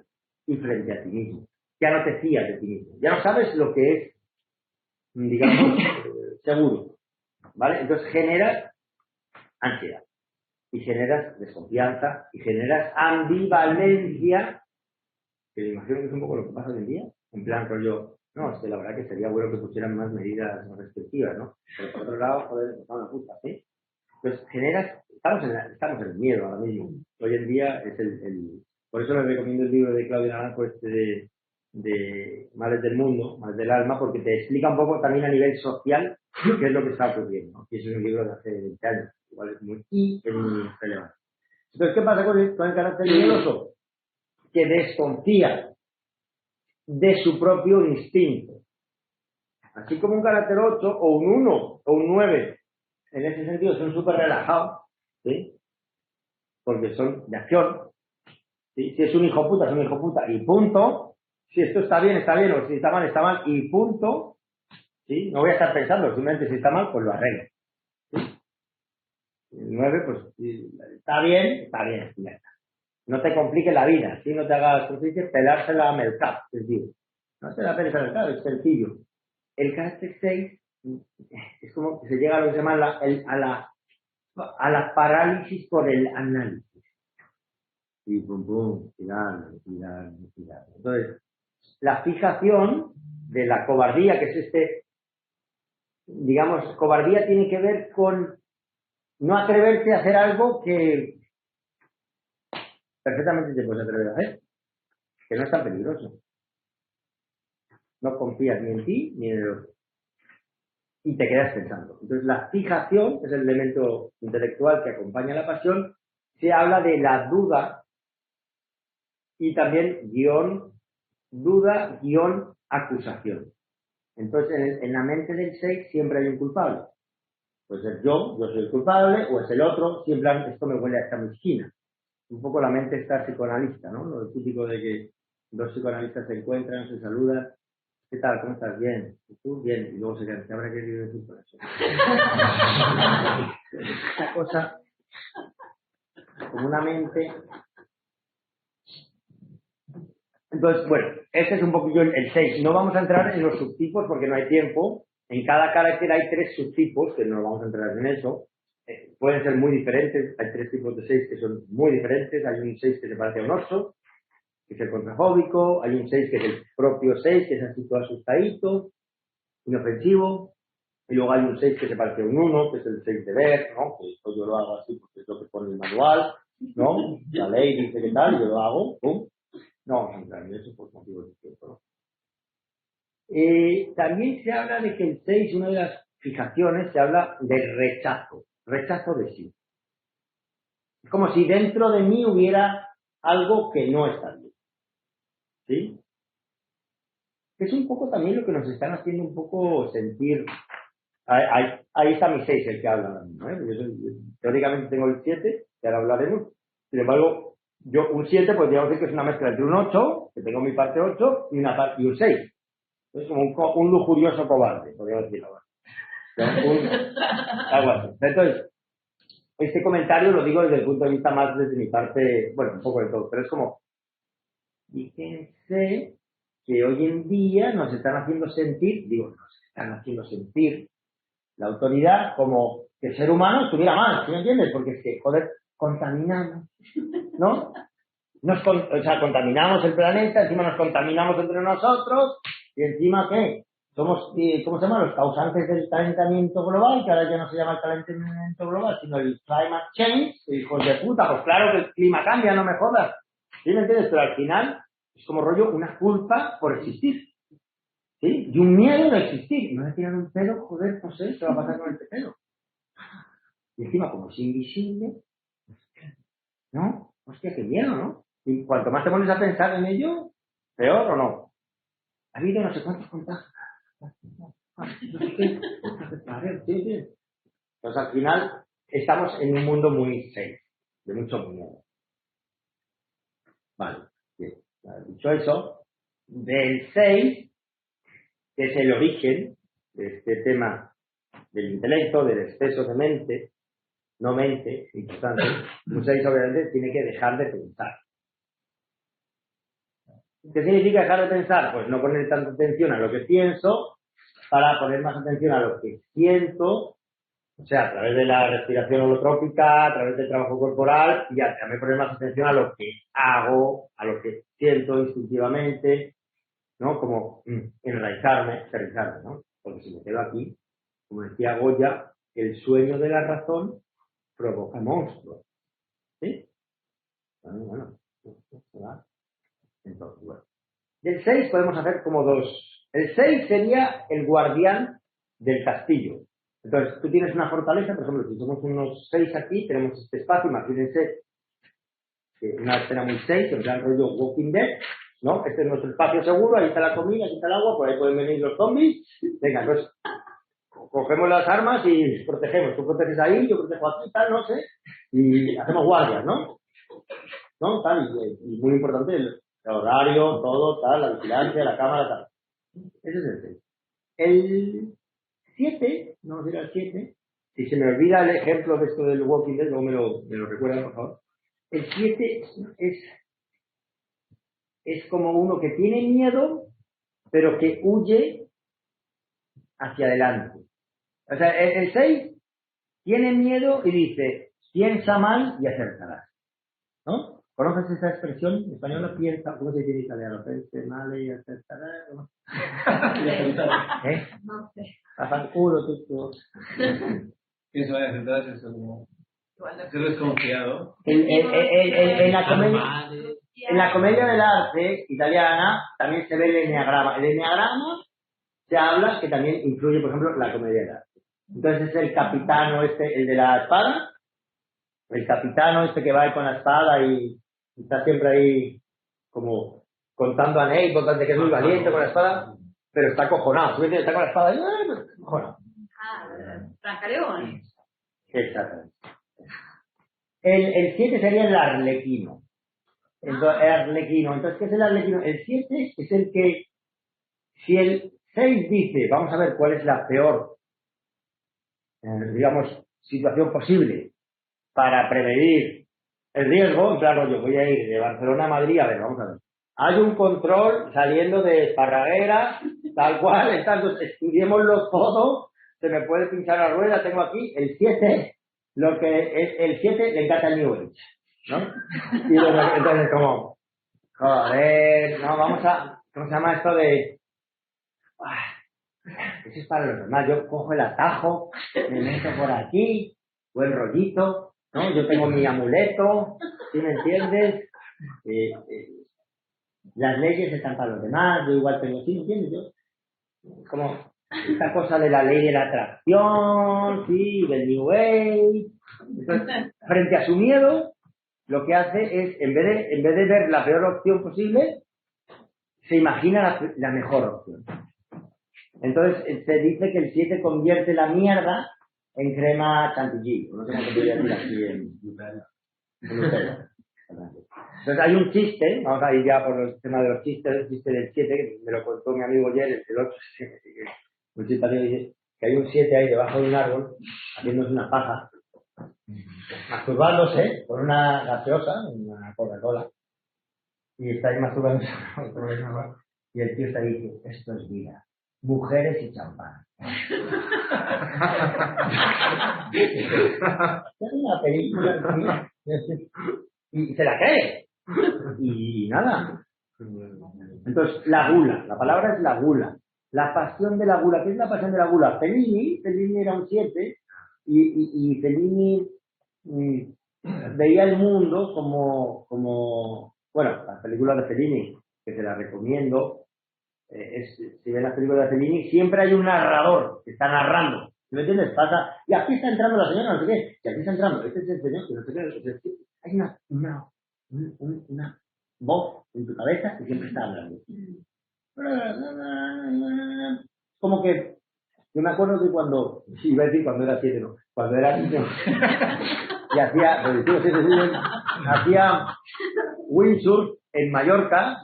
y frente a ti mismo. Ya no te fías de ti mismo. Ya no sabes lo que es, digamos, seguro. ¿Vale? Entonces generas ansiedad. Y generas desconfianza. Y generas ambivalencia. Que me imagino que es un poco lo que pasa hoy en día. En plan rollo, no, es que la verdad que sería bueno que pusieran más medidas restrictivas, ¿no? Pero por otro lado, joder, me cago en la puta, ¿sí? Entonces generas, estamos en el miedo ahora mismo. Hoy en día es por eso les recomiendo el libro de Claudia Naranjo, de Males del Mundo, Males del Alma, porque te explica un poco también a nivel social qué es lo que está ocurriendo, ¿no? Y eso es un libro de hace 20 años, igual es muy relevante. Entonces, ¿qué pasa con el carácter miedoso? Que desconfía de su propio instinto. Así como un carácter 8 o un 1 o un 9, en ese sentido son súper relajados, ¿sí? Porque son de acción. ¿Sí? Si es un hijo puta, es un hijo puta y punto. Si esto está bien, o si está mal y punto. ¿Sí? No voy a estar pensando, simplemente si está mal, pues lo arreglo. ¿Sí? El 9, pues si está bien, ya está. No te compliques la vida, ¿sí? No te hagas, como se dice, pelársela a mercado, es decir, no te la peles al mercado, es sencillo. El carácter 6 es como que se llega a lo que se llama a la parálisis por el análisis. Y pum, pum, tirar. Entonces, la fijación de la cobardía, que es digamos, cobardía tiene que ver con no atreverte a hacer algo que perfectamente te puedes atrever a hacer, que no es tan peligroso. No confías ni en ti ni en el otro. Y te quedas pensando. Entonces, la fijación, que es el elemento intelectual que acompaña la pasión, se habla de la duda y también duda, acusación. Entonces, en la mente del 6 siempre hay un culpable. Puede ser yo soy el culpable, o es el otro, siempre esto me huele a esta esquina. Un poco la mente está psicoanalista, ¿no? Lo típico de que dos psicoanalistas se encuentran, se saludan. ¿Qué tal? ¿Cómo estás? Bien. ¿Y tú? Bien. Y luego se quedan, ¿qué habrá querido decir por eso? Esta cosa, como una mente. Entonces, bueno, este es un poquillo el 6. No vamos a entrar en los subtipos porque no hay tiempo. En cada carácter hay 3 subtipos, que no vamos a entrar en eso. Pueden ser muy diferentes. Hay 3 tipos de 6 que son muy diferentes. Hay un 6 que se parece a un 8, que es el contrafóbico. Hay un 6 que es el propio 6, que es así todo asustadito, inofensivo. Y luego hay un 6 que se parece a un 1, que es el 6 de ver, ¿no? Que esto yo lo hago así porque es lo que pone el manual, ¿no? La ley dice que tal, y yo lo hago, ¡pum! No vamos a entrar en eso por motivos de tiempo, ¿no? También se habla de que el 6, una de las fijaciones, se habla de rechazo de sí. Es como si dentro de mí hubiera algo que no está bien. ¿Sí? Es un poco también lo que nos están haciendo un poco sentir. Ahí está mi 6, el que habla ahora mismo, ¿eh? Yo teóricamente tengo el 7, que ahora hablaremos. Sin embargo, yo un 7, pues digamos que es una mezcla entre un 8, que tengo mi parte 8, y un 6. Es como un lujurioso cobarde, podríamos decirlo ahora. Algo así. Entonces, este comentario lo digo desde el punto de vista más desde mi parte, bueno, un poco de todo, pero es como, fíjense que hoy en día nos están haciendo sentir la autoridad como que el ser humano estuviera mal, ¿sí me entiendes? Porque es que, joder, contaminamos, ¿no? Contaminamos el planeta, encima nos contaminamos entre nosotros, y encima, ¿qué? Somos, ¿cómo se llama? Los causantes del calentamiento global, que ahora ya no se llama el calentamiento global, sino el climate change, hijos de puta, pues claro que el clima cambia, no me jodas, ¿sí me entiendes? Pero al final es como rollo una culpa por existir, ¿sí? Y un miedo de existir. Y me voy a tirar un pelo, joder, no sé, ¿qué va a pasar con este pelo? Y encima, como es invisible, ¿no? Hostia, qué miedo, ¿no? Y cuanto más te pones a pensar en ello, peor o no. Ha habido no sé cuántos contagios. No sé qué. Entonces al final estamos en un mundo muy safe, de mucho miedo. Vale, bien. Dicho eso, del 6, que es el origen de este tema del intelecto, del exceso de mente, no mente, importante, un 6 obviamente tiene que dejar de pensar. ¿Qué significa dejar de pensar? Pues no poner tanta atención a lo que pienso para poner más atención a lo que siento, o sea, a través de la respiración holotrópica, a través del trabajo corporal, y también poner más atención a lo que hago, a lo que siento instintivamente, ¿no? Como enraizarme, aterrizarme, ¿no? Porque si me quedo aquí, como decía Goya, el sueño de la razón provoca monstruos. ¿Sí? Bueno. Entonces, bueno. Del 6 podemos hacer como dos. El 6 sería el guardián del castillo. Entonces, tú tienes una fortaleza, por ejemplo, si somos unos 6 aquí, tenemos este espacio, imagínense una escena muy 6, en plan rollo Walking Dead, ¿no? Este es nuestro espacio seguro, ahí está la comida, aquí está el agua, por ahí pueden venir los zombies. Venga, entonces, cogemos las armas y protegemos. Tú proteges ahí, yo protejo aquí, tal, no sé, y hacemos guardias, ¿no? ¿No? Tal, y muy importante el horario, todo, tal, la vigilancia, la cámara, tal. Ese es el 6. El 7, vamos a ir al 7, si se me olvida el ejemplo de esto del Walking Dead, luego me lo recuerdan, por favor. El 7 es como uno que tiene miedo, pero que huye hacia adelante. O sea, el 6 tiene miedo y dice, piensa mal y acertarás. ¿No? ¿Conoces esa expresión en español? Piensa, ¿cómo se dice en italiano? Piensa mal y acertarás. ¿No? No sé. Hasta el culo, tú. Pienso mal y acertarás, eso como... Ser desconfiado. En la comedia del arte italiana también se ve el enneagrama. El enneagrama se habla que también influye, por ejemplo, la comedia del arte. Entonces es el capitano el de la espada, el capitano que va ahí con la espada y está siempre ahí como contando anécdotas de que es muy valiente con la espada, pero está acojonado. ¿Sí? Está con la espada y acojonado. Francaleón. Exactamente. El 7 sería el arlequino. Entonces, ¿qué es el arlequino? El 7 es el que, si el 6 dice, vamos a ver cuál es la peor, digamos, situación posible para prevenir el riesgo, en plan, yo voy a ir de Barcelona a Madrid, a ver, vamos a ver. Hay un control saliendo de Esparraguera, tal cual, entonces estudiémoslo todo, se me puede pinchar la rueda, tengo aquí el 7, lo que es el 7 le encanta el New Age, ¿no? Y entonces como, joder, no, vamos a, ¿cómo se llama esto de? Eso es para los demás, yo cojo el atajo, me meto por aquí, buen rollito, ¿no? Yo tengo mi amuleto, ¿sí me entiendes? Las leyes están para los demás, yo igual tengo, ¿sí me entiendes? Yo, como esta cosa de la ley de la atracción, sí, del New Age. Entonces, frente a su miedo, lo que hace es, en vez de ver la peor opción posible, se imagina la mejor opción. Entonces, se dice que el 7 convierte la mierda en crema chantilly. No sé cómo se podría decir aquí en Nutella. Entonces, hay un chiste, vamos a ir ya por el tema de los chistes, el chiste del 7, que me lo contó mi amigo ayer, el 8, un chiste dice que hay un 7 ahí debajo de un árbol, haciéndose una paja, masturbándose con una gaseosa, una Coca-Cola, y está ahí masturbándose y el tío está ahí y dice, esto es vida. Mujeres y champán. Es una película y se la cree. Y nada. Entonces, la gula. La palabra es la gula. La pasión de la gula. ¿Qué es la pasión de la gula? Fellini era un 7 y Fellini veía el mundo como bueno, las películas de Fellini, que se las recomiendo. Si ven las películas de Fellini, siempre hay un narrador que está narrando. ¿Me entiendes? Pasa, y aquí está entrando la señora, no sé qué, y aquí está entrando, este es el señor, que no sé qué, hay voz en tu cabeza y siempre está hablando. Como que, yo me acuerdo que iba a decir cuando era 7, no, cuando era niño, y hacía windsurf en Mallorca,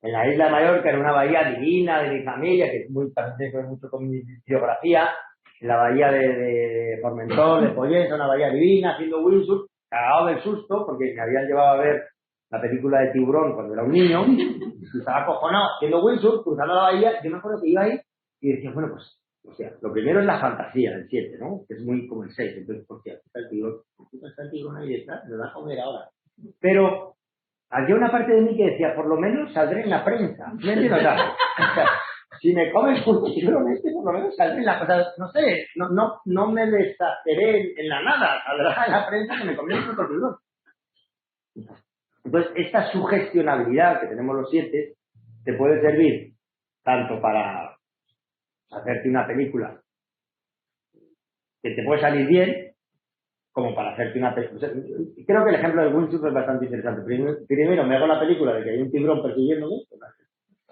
en la isla de Mallorca, en una bahía divina de mi familia, que es también tiene que ver mucho con mi biografía, en la bahía de Formentor, de Pollés, una bahía divina, haciendo windsurf, cagado del susto, porque me habían llevado a ver la película de Tiburón cuando era un niño, y estaba acojonado haciendo windsurf, cruzando la bahía. Yo me acuerdo que iba ahí y decía, bueno, pues, o sea, lo primero es la fantasía del 7, ¿no? Que es muy como el 6, entonces, ¿por qué está el tiburón? ¿Por qué está el tiburón ahí detrás? Me va a comer ahora. Pero había una parte de mí que decía, por lo menos saldré en la prensa. ¿Me entiendes? O sea, si me comes un tiburón por lo menos saldré en la prensa. No sé, no me deshaceré en la nada. Saldrá en la prensa que me comí un tiburón. Entonces, esta sugestionabilidad que tenemos los 7 te puede servir tanto para hacerte una película que te puede salir bien, como para hacerte una película. O sea, creo que el ejemplo del windsurf es bastante interesante. Primero me hago la película de que hay un tiburón persiguiéndome,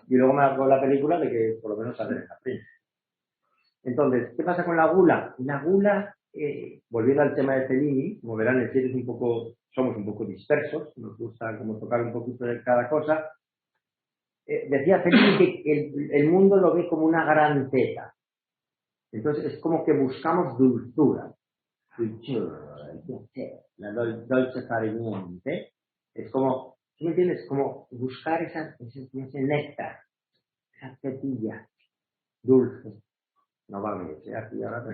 y luego me hago la película de que por lo menos saldré en la prensa. Entonces, ¿qué pasa con la gula? La gula, volviendo al tema de Fellini, como verán, el 7 somos un poco dispersos, nos gusta como tocar un poquito de cada cosa. Decía Fellini que el mundo lo ve como una gran teta. Entonces es como que buscamos dulzura. La dolce far niente. Es como, ¿sí me entiendes? Como buscar ese néctar, esa tetilla dulce. No va a venir, aquí ahora.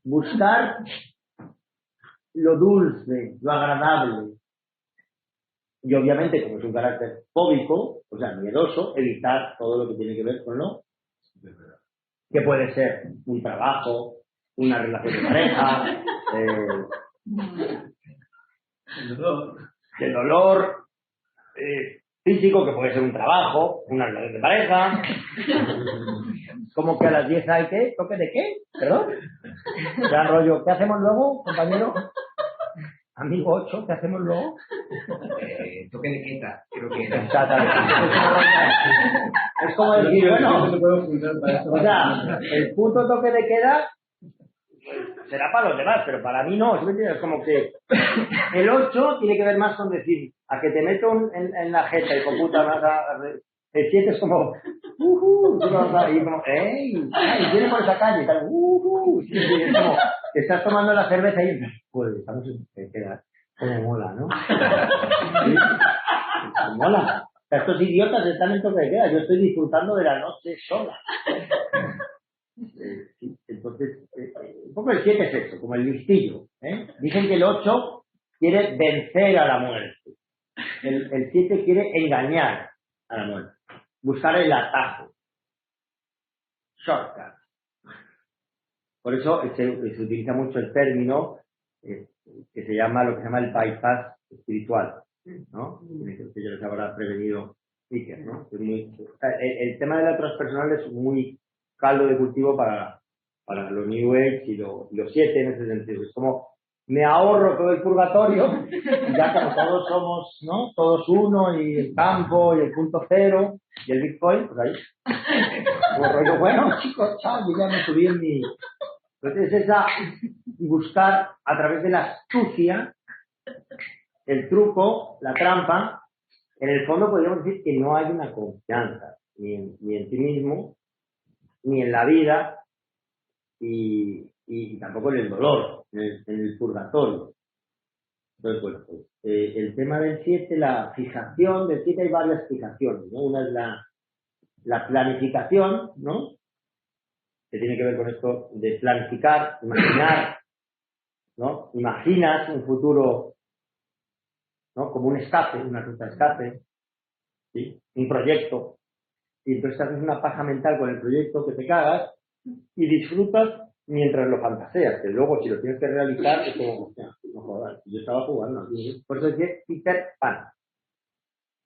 Buscar lo dulce, lo agradable. Y obviamente, como es un carácter fóbico, o sea, miedoso, evitar todo lo que tiene que ver con lo que puede ser un trabajo, una relación de pareja, el dolor físico, que puede ser un trabajo, una relación de pareja. Como que a las 10 hay ¿qué? ¿Toque de qué? ¿Perdón? Ya rollo, ¿qué hacemos luego, compañero? Amigo 8, ¿qué hacemos luego? Toque de queta, creo que era. Es como decir, bueno, o sea, el puto toque de queda será para los demás, pero para mí no. Es como que el 8 tiene que ver más con decir, a que te meto en la jeta y con puta más. El 7 es como, y como, ¡ey! Viene por esa calle y tal, sí, es como, estás tomando la cerveza y pues estamos en queda, como mola, ¿no? ¿Sí? Mola. O sea, estos idiotas están en toque de queda, yo estoy disfrutando de la noche sola. Sí, entonces, un poco el 7 es eso, como el listillo. Dicen que el 8 quiere vencer a la muerte. El 7 quiere engañar a la muerte. Buscar el atajo. Shortcut. Por eso se utiliza mucho el término que se llama lo que se llama el bypass espiritual, ¿no? Que yo les habrá prevenido Iker, ¿no? El tema de la transpersonal es muy caldo de cultivo para los New Age y los 7 en ese sentido. Es como me ahorro todo el purgatorio, ya como todos somos, ¿no? Todos uno, y el campo, y el punto cero, y el Bitcoin, pues ahí. Como rollo, bueno, chicos, chao, yo ya me subí en mi. Entonces es buscar a través de la astucia, el truco, la trampa. En el fondo podríamos decir que no hay una confianza, ni en ti mismo, ni en la vida, y tampoco en el dolor, en el purgatorio. Entonces, bueno, pues, el tema del 7, la fijación del 7, hay varias fijaciones, ¿no? Una es la planificación, ¿no? Que tiene que ver con esto de planificar, imaginar, ¿no? Imaginas un futuro, ¿no? Como un escape, una ruta de escape, ¿sí? Un proyecto, y entonces haces una paja mental con el proyecto que te cagas y disfrutas mientras lo fantaseas, que luego si lo tienes que realizar es como, hostia, no jodas, yo estaba jugando. Por eso decía Peter Pan,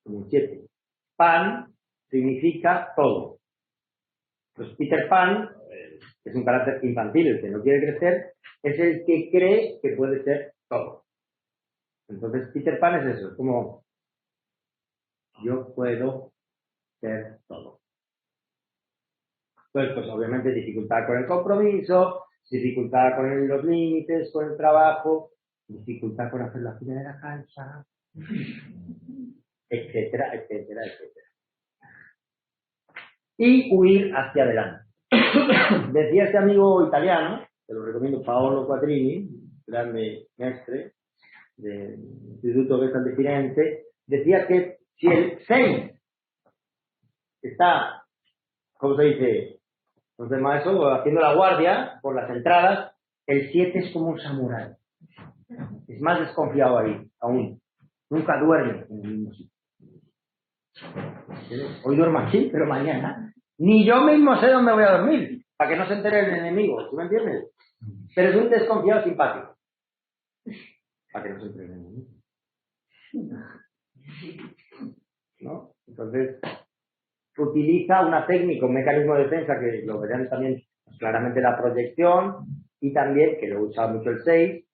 como un 7. Pan significa todo. Pues Peter Pan es un carácter infantil, el que no quiere crecer, es el que cree que puede ser todo. Entonces, Peter Pan es eso, es como yo puedo ser todo. Entonces, pues obviamente dificultad con el compromiso, dificultad con los límites, con el trabajo, dificultad con hacer la fila de la cancha, etcétera, etcétera, etcétera. Y huir hacia adelante. Decía este amigo italiano, te lo recomiendo, Paolo Quattrini, grande mestre del Instituto Gestal de Firenze, decía que si el 6 está, ¿cómo se dice? Los demás eso, haciendo la guardia por las entradas, el 7 es como un samurái. Es más desconfiado ahí, aún. Nunca duerme en el mismo sitio. Hoy duermo aquí, pero mañana ni yo mismo sé dónde voy a dormir, para que no se entere el enemigo, ¿tú me entiendes? Pero es un desconfiado simpático, para que no se entere el enemigo, ¿no? Entonces utiliza una técnica, un mecanismo de defensa que lo verán también claramente la proyección, y también, que lo usa mucho el 6,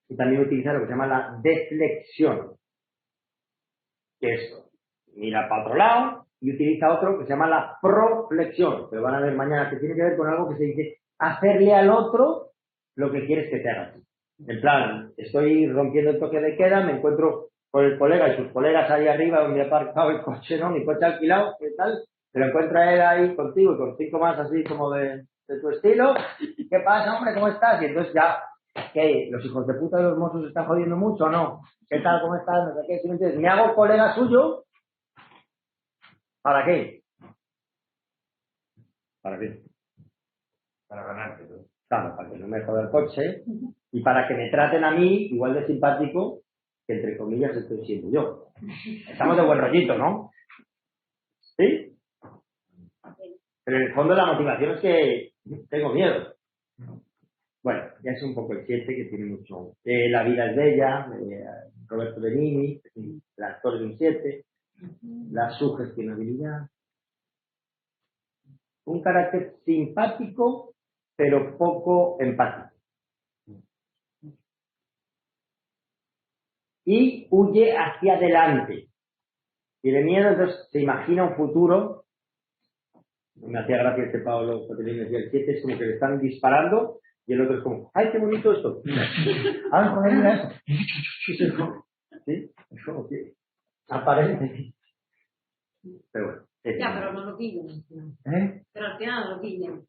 y también utiliza lo que se llama la deflexión, que es mira para otro lado, y utiliza otro que se llama la proflexión, que lo van a ver mañana, que tiene que ver con algo que se dice hacerle al otro lo que quieres que te haga. En plan, estoy rompiendo el toque de queda, me encuentro con el colega y sus colegas ahí arriba donde he aparcado el coche, ¿no? Mi coche alquilado, ¿qué tal? Se lo encuentra él ahí contigo y con 5 más así como de tu estilo. ¿Qué pasa, hombre? ¿Cómo estás? Y entonces ya, ¿qué? ¿Los hijos de puta de los mozos están jodiendo mucho o no? ¿Qué tal? ¿Cómo estás? No sé qué. ¿Sí me entiendes? Me hago colega suyo. ¿Para qué? ¿Para qué? Para ganarte todo. Claro, para que no me joda el coche y para que me traten a mí igual de simpático que entre comillas estoy siendo yo. Estamos de buen rollito, ¿no? ¿Sí? Pero en el fondo la motivación es que tengo miedo. Bueno, ya es un poco el 7 que tiene mucho. La vida es bella, Roberto Benigni, el actor de un 7, la sugestionabilidad. Un carácter simpático, pero poco empático. Y huye hacia adelante. Tiene miedo, entonces se imagina un futuro. Me hacía gracia este Pablo, porque le decía, el 7 es como que le están disparando y el otro es como, ¡ay, qué bonito esto! ¡Ay, joder, mira eso! ¿Sí? Es como que aparece. Pero bueno. Ya, pero no lo pillan. Pero al final no lo pillan.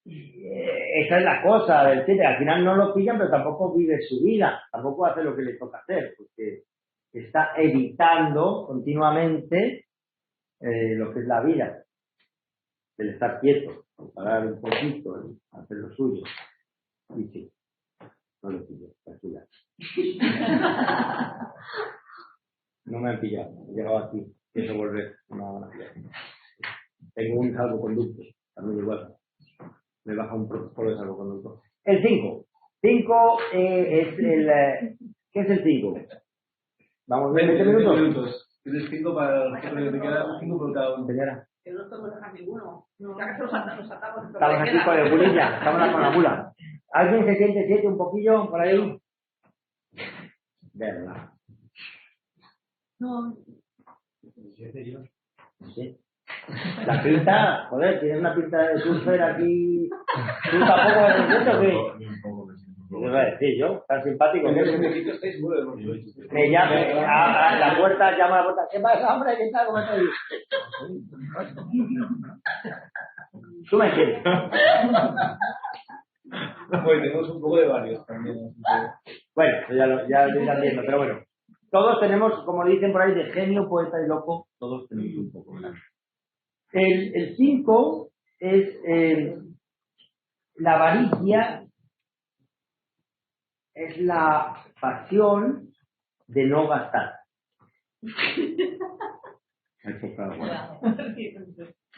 Esa es la cosa del 7. Al final no lo pillan, pero tampoco vive su vida. Tampoco hace lo que le toca hacer, porque está evitando continuamente lo que es la vida. El estar quieto, parar un poquito, hacer lo suyo. Y sí, no lo pillo, tranquila. No me han pillado, he llegado aquí, pienso volver, no me van a pillar. Tengo un salvoconducto, también igual. Me baja un protocolo de salvoconducto. El 5. 5 es el... ¿Qué es el 5? Vamos, 20 minutos. Tienes 5 para el jefe de queda, 5 por cada uno. Señora. Que no podemos dejar ninguno. No, que nos atamos. Estamos aquí con el bulilla, estamos con la bula. ¿Alguien se siente 7 un poquillo por ahí? Verdad. No. Sí. La pinta, joder, tienes una pinta de surfer aquí. ¿Tú tampoco eres siento que? ¿Qué iba a decir yo? Tan simpático. Me llama a la puerta, llama a la puerta. ¿Qué pasa, hombre? ¿Qué tal? ¿Cómo estás? ¿Tú me entiendes? Pues tenemos un poco de varios también. Bueno, ya lo irán viendo, pero bueno. Todos tenemos, como dicen por ahí, de genio, poeta y loco, todos tenemos un poco, ¿verdad? El 5 es la avaricia, es la pasión de no gastar.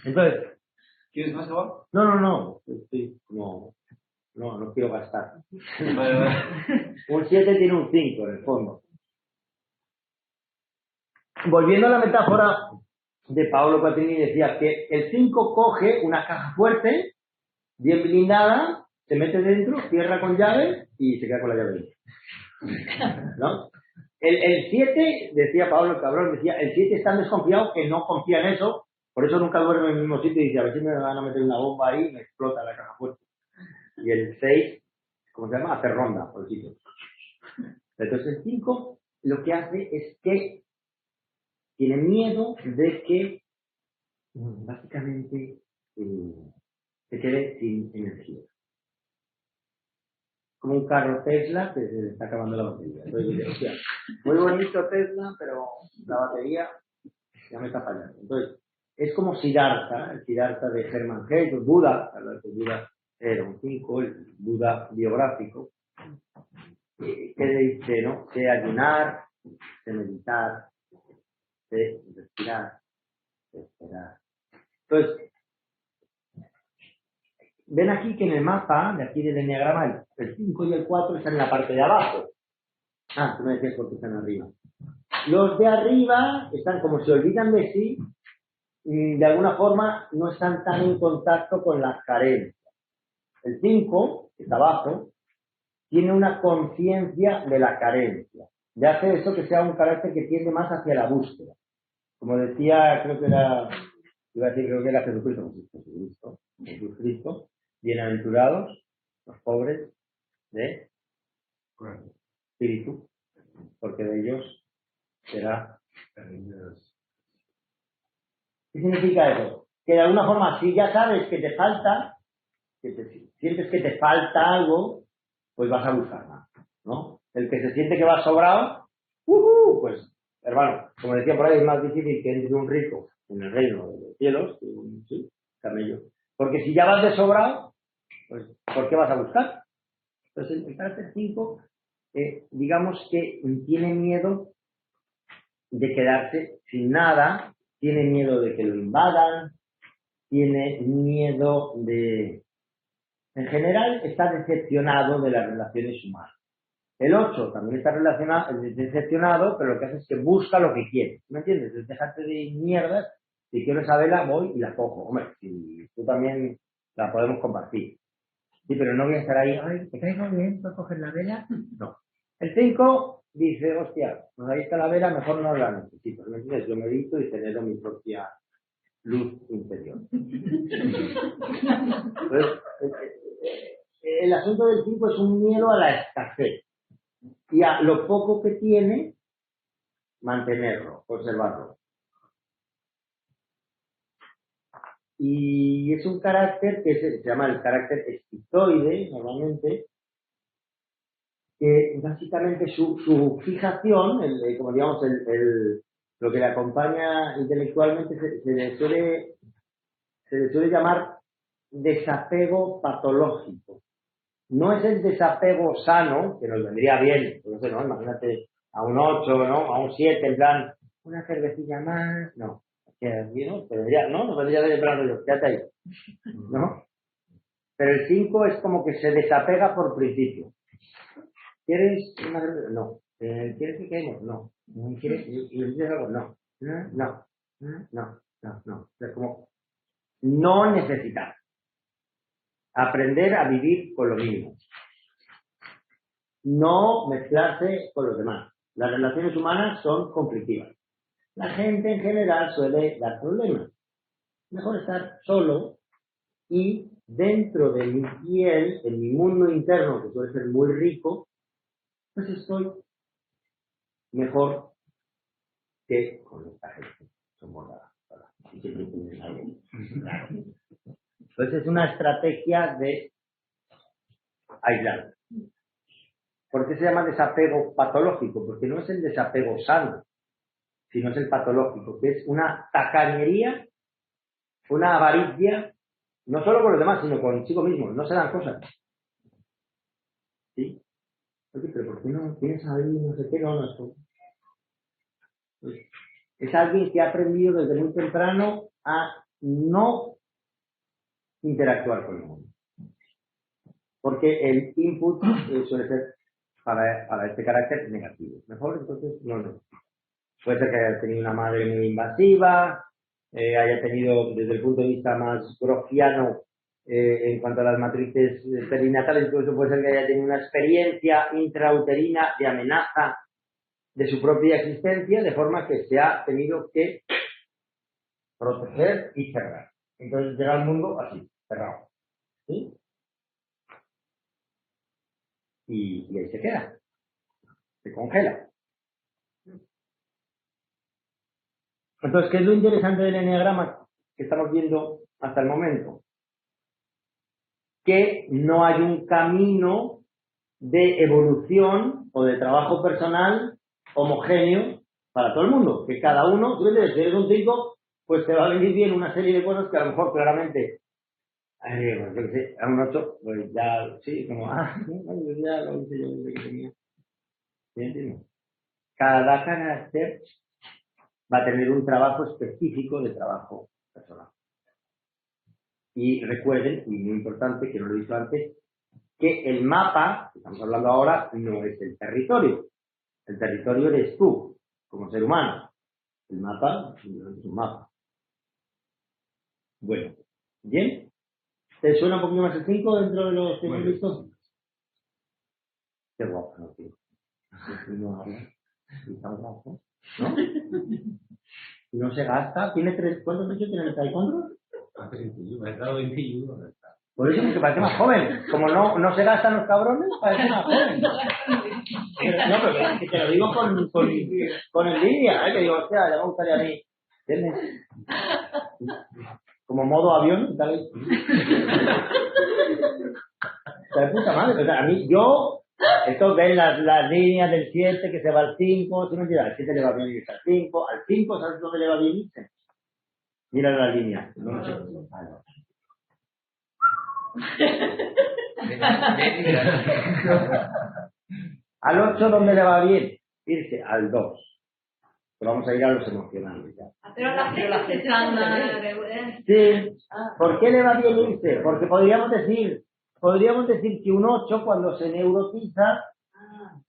Entonces, ¿Quieres más agua? no, estoy como, no quiero gastar. Vale. Un 7 tiene un 5 en el fondo. Volviendo a la metáfora de Paolo Quattrini, decía que el 5 coge una caja fuerte, bien blindada, se mete dentro, cierra con llave y se queda con la llave dentro. ¿No? El 7, decía Pablo el cabrón, decía, el 7 es tan desconfiado que no confía en eso, por eso nunca duerme en el mismo sitio y dice, a ver si me van a meter una bomba ahí y me explota la caja fuerte. Y el 6, ¿cómo se llama? Hace ronda por el sitio. Entonces el 5 lo que hace es que tiene miedo de que básicamente se quede sin energía. Como un carro Tesla que se le está acabando la batería. Entonces dice, hostia, muy bonito Tesla, pero la batería ya me está fallando. Entonces, es como Siddhartha, el Siddhartha de Hermann Hesse, Buda, el Buda era un 5, el Buda biográfico, que dice, ¿no? Sé ayunar, sé meditar, sé respirar, sé esperar. Entonces, ven aquí que en el mapa, de aquí del enneagrama, el 5 y el 4 están en la parte de abajo. Ah, tú me decías por qué están arriba. Los de arriba están como se olvidan de sí, de alguna forma no están tan en contacto con las carencias. El 5, que está abajo, tiene una conciencia de la carencia. De hace eso que sea un carácter que tiende más hacia la búsqueda. Como decía, creo que era Jesucristo, bienaventurados los pobres de espíritu, porque de ellos será. ¿Qué significa eso? Que de alguna forma, si ya sabes que te falta, sientes que te falta algo, pues vas a buscar más, ¿no? El que se siente que va sobrado, pues, hermano, como decía por ahí, es más difícil que entre un rico en el reino de los cielos que un camello. Porque si ya vas de sobrado, pues, ¿por qué vas a buscar? Entonces, el carácter 5, digamos que tiene miedo de quedarse sin nada, tiene miedo de que lo invadan, tiene miedo de... En general, está decepcionado de las relaciones humanas. El 8 también está decepcionado, pero lo que hace es que busca lo que quiere. ¿Me entiendes? Es dejarte de mierdas. Si quiero esa vela, voy y la cojo. Hombre, si tú también la podemos compartir. Sí, pero no voy a estar ahí, ay, ¿te caigo bien para coger la vela? No. El 5 dice, hostia, pues ahí está la vela, mejor no la necesito. ¿Me entiendes? Yo medito y genero mi propia luz interior. Entonces, el asunto del 5 es un miedo a la escasez. Y a lo poco que tiene, mantenerlo, conservarlo. Y es un carácter que se llama el carácter esquizoide, normalmente, que básicamente su fijación, como digamos, lo que le acompaña intelectualmente, se le suele llamar desapego patológico. No es el desapego sano, que nos vendría bien, no sé, ¿no? Imagínate a un 8, ¿no? A un 7, en plan, una cervecilla más, no. ¿No? No vendría bien en plan, yo, quédate ahí, ¿no? Pero el 5 es como que se desapega por principio. ¿Quieres una cerveza? No. ¿Quieres que quedemos? No. ¿Quieres algo? No. No. Es como no necesitar. Aprender a vivir con lo mismo. No mezclarse con los demás. Las relaciones humanas son conflictivas. La gente en general suele dar problemas. Mejor estar solo y dentro de mi piel, en mi mundo interno, que suele ser muy rico, pues estoy mejor que con esta gente. Somos y siempre tienen algo. Entonces es una estrategia de aislar. ¿Por qué se llama desapego patológico? Porque no es el desapego sano, sino es el patológico, que es una tacañería, una avaricia, no solo con los demás, sino consigo mismo. No se dan cosas. ¿Sí? Oye, pero ¿por qué no tienes ahí no sé qué? No, esto. Pues, es alguien que ha aprendido desde muy temprano a no interactuar con el mundo. Porque el input suele ser para este carácter negativo. Mejor entonces no. Puede ser que haya tenido una madre muy invasiva, haya tenido desde el punto de vista más grofiano en cuanto a las matrices perinatales, incluso puede ser que haya tenido una experiencia intrauterina de amenaza de su propia existencia, de forma que se ha tenido que proteger y cerrar. Entonces llega al mundo así, cerrado. ¿Sí? Y ahí se queda. Se congela. Entonces, ¿qué es lo interesante del eneagrama que estamos viendo hasta el momento? Que no hay un camino de evolución o de trabajo personal homogéneo para todo el mundo. Que cada uno, si eres un 5, pues te va a venir bien una serie de cosas que a lo mejor claramente, pues, yo qué sé, a un 8, pues ya, sí, como, pues ya lo hice yo desde que tenía. ¿Sí entiendes? Cada carácter va a tener un trabajo específico de trabajo personal. Y recuerden, y muy importante, que no lo he dicho antes, que el mapa, que estamos hablando ahora, no es el territorio. El territorio eres tú, como ser humano. El mapa no es un mapa. Bueno, ¿bien? ¿Te suena un poquito más el 5 dentro de los que hemos visto? Qué guapo, ¿no, tío? No habla. Está guapo, ¿no? No se gasta. ¿Tiene 3? ¿Cuántos años tiene el taekwondo? Me ha dado 21. Por eso que parece más joven. Como no se gastan los cabrones, parece más joven. No, pero es que te lo digo con envidia, que digo, hostia, ya me gustaría a mí. ¿Entiendes? Como modo avión, ¿sabes? De puta madre. O sea, a mí, esto ven las líneas del 7 que se va al 5, ¿sí me entiendes? Al 7 le va bien irse al 5, al 5, ¿sabes dónde le va bien irse? Mira la línea. No sé. Al 8, ¿dónde le va bien? Irse al 2. Pero vamos a ir a los emocionales ya. Pero las fechas están Sí. ¿Por qué le va bien irse? Porque podríamos decir que un 8 cuando se neurotiza...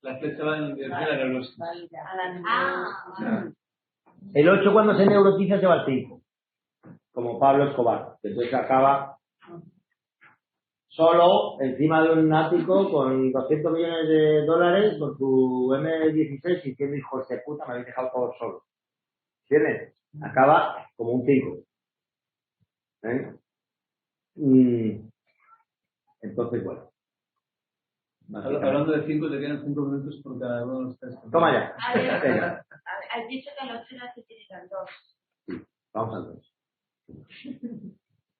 La flecha va en dirección a la neurosis. El 8 cuando se neurotiza se va al 5. Como Pablo Escobar. Entonces acaba solo encima de un ático con 200 millones de dólares con su M16 diciendo, hijos de puta, me habéis dejado todo solo. ¿Entiendes? Acaba como un 5. Entonces, bueno. Hablando de 5, te quedan 5 minutos por cada uno de los tres. Toma ya. Has dicho que los 3 se tienen al 2. Sí, vamos al 2.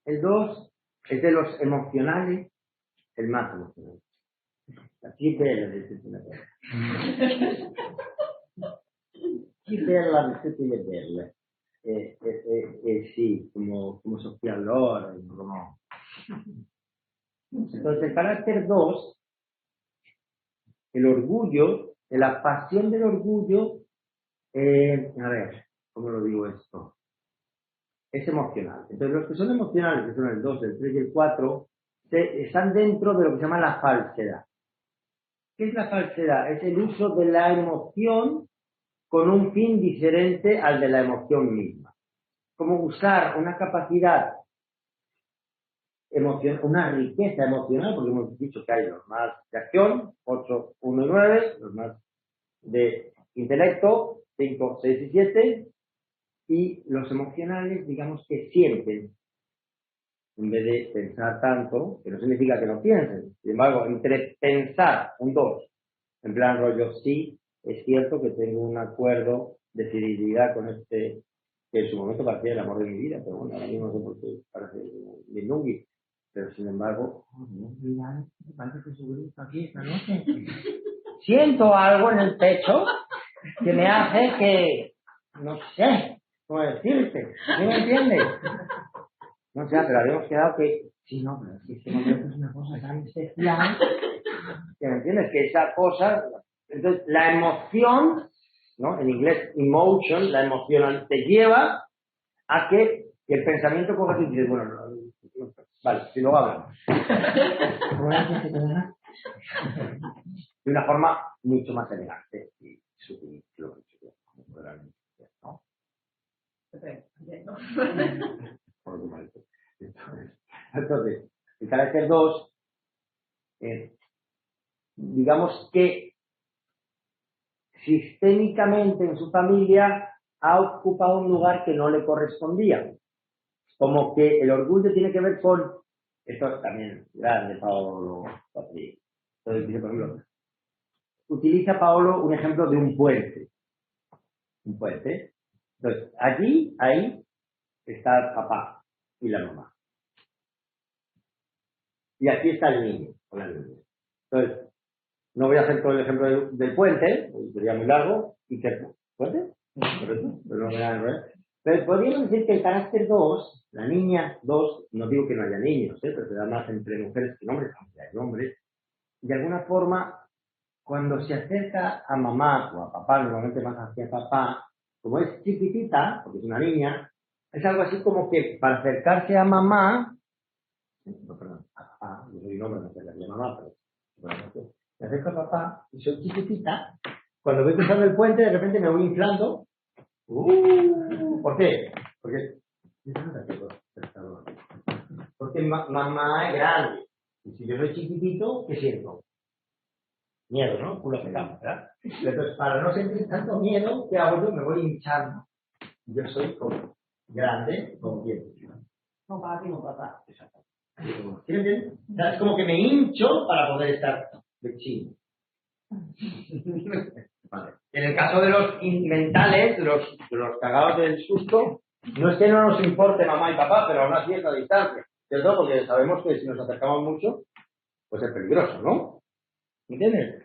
El 2 es de los emocionales, el más emocional. Aquí bella la è bella. Sí, como Sofía Loren, como... Entonces, el carácter 2, el orgullo, la pasión del orgullo, a ver, ¿cómo lo digo esto? Es emocional. Entonces, los que son emocionales, que son el 2, el 3 y el 4, están dentro de lo que se llama la falsedad. ¿Qué es la falsedad? Es el uso de la emoción con un fin diferente al de la emoción misma. Como usar una capacidad emocional, una riqueza emocional, porque hemos dicho que hay los más de acción, 8, 1 y 9, los más de intelecto, 5, 6 y 7, y los emocionales, digamos que sienten, en vez de pensar tanto, que no significa que no piensen. Sin embargo, entre pensar, un 2, en plan rollo, sí, es cierto que tengo un acuerdo de fidelidad con este, que en su momento parecía el amor de mi vida, pero bueno, ahora mismo no sé por qué parece Lindungui. Pero sin embargo, me parece que su aquí esta noche. Siento algo en el pecho que me hace que, no sé cómo decirte, ¿sí me entiendes? No sé, pero habíamos quedado que, sí, no, pero es que este momento es una cosa tan especial, que me entiendes, que esa cosa, entonces la emoción, ¿no? En inglés emotion, la emoción te lleva a que el pensamiento coja y dices, bueno, vale, si luego hablamos. De una forma mucho más elegante y sutil, lo que he dicho, ¿no? Entonces, El carácter 2, digamos que sistémicamente en su familia ha ocupado un lugar que no le correspondía. Como que el orgullo tiene que ver con, esto es también grande, Paolo Patri. Entonces dice, por ejemplo, utiliza Paolo un ejemplo de un puente. Un puente. Entonces, ahí está el papá y la mamá. Y aquí está el niño o la niña. Entonces, no voy a hacer todo el ejemplo del puente, porque sería muy largo. ¿Y qué puente? Correcto, pero no voy a ver. Pero podríamos decir que el carácter 2, la niña 2, no digo que no haya niños, pero se da más entre mujeres que hombres, aunque hay hombres. De alguna forma, cuando se acerca a mamá o a papá, normalmente más hacia papá, como es chiquitita, porque es una niña, es algo así como que para acercarse a mamá, no, perdón, a papá, yo soy un hombre, no sé la mamá, pero bueno, me acerco a papá y soy chiquitita, cuando voy cruzando el puente de repente me voy inflando. ¿Por qué? Porque mamá es grande. Y si yo soy chiquitito, ¿qué siento? Miedo, ¿no? Culo pegado, ¿verdad? Entonces, para no sentir tanto miedo, ¿qué hago yo? Me voy hinchando. Yo soy como grande, como bien. No papi, no papá. Exacto. ¿Sí me entiendes? O sea, es como que me hincho para poder estar de chino. Vale. En el caso de los mentales, de los cagados del susto, no es que no nos importe mamá y papá, pero aún así es la distancia. ¿Cierto? Porque sabemos que si nos acercamos mucho, pues es peligroso, ¿no? ¿Entiendes?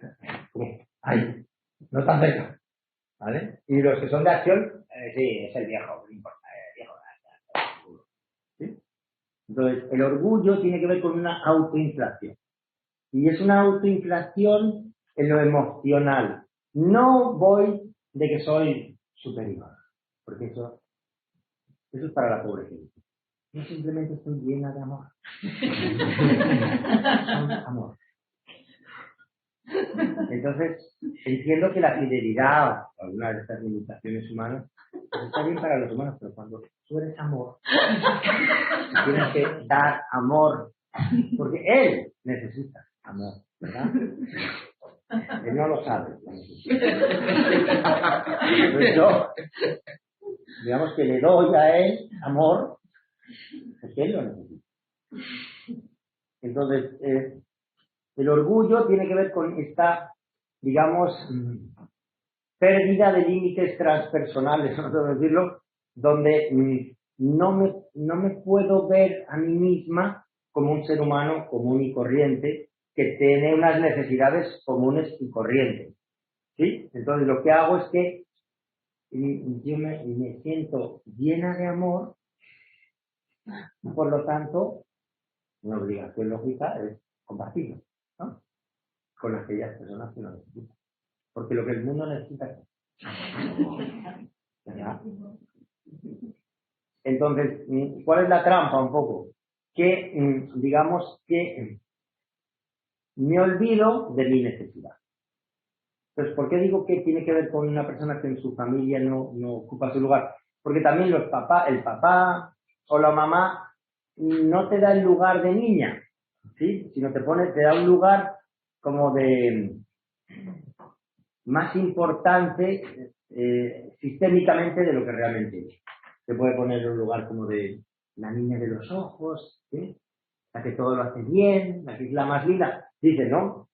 Como, ay, no tan cerca. ¿Vale? Y los que son de acción, sí, es el viejo, no importa, el viejo. ¿Sí? Entonces, el orgullo tiene que ver con una autoinflación. Y es una autoinflación en lo emocional. No voy de que soy superior, porque eso es para la pobre gente. Yo simplemente estoy llena de amor. Amor. Entonces, entiendo que la fidelidad, o alguna de estas limitaciones humanas, pues está bien para los humanos, pero cuando tú eres amor, tienes que dar amor, porque él necesita amor, ¿verdad? Él no lo sabe. Entonces yo, digamos que le doy a él amor, porque él lo necesita. Entonces, el orgullo tiene que ver con esta, digamos, pérdida de límites transpersonales, no sé decirlo, donde no me puedo ver a mí misma como un ser humano común y corriente que tiene unas necesidades comunes y corrientes. ¿Sí? Entonces lo que hago es que yo me siento llena de amor, y por lo tanto, una obligación lógica es compartirlo, ¿no? Con aquellas personas que lo necesitan. Porque lo que el mundo necesita es... ¿verdad? Entonces, ¿cuál es la trampa un poco? Que, digamos que me olvido de mi necesidad. Entonces, ¿por qué digo que tiene que ver con una persona que en su familia no ocupa su lugar? Porque también el papá o la mamá no te da el lugar de niña, ¿sí? Sino te da un lugar como de más importante sistémicamente de lo que realmente es. Se puede poner en un lugar como de la niña de los ojos, ¿sí? La que todo lo hace bien, la que es la más linda. Dice, ¿no?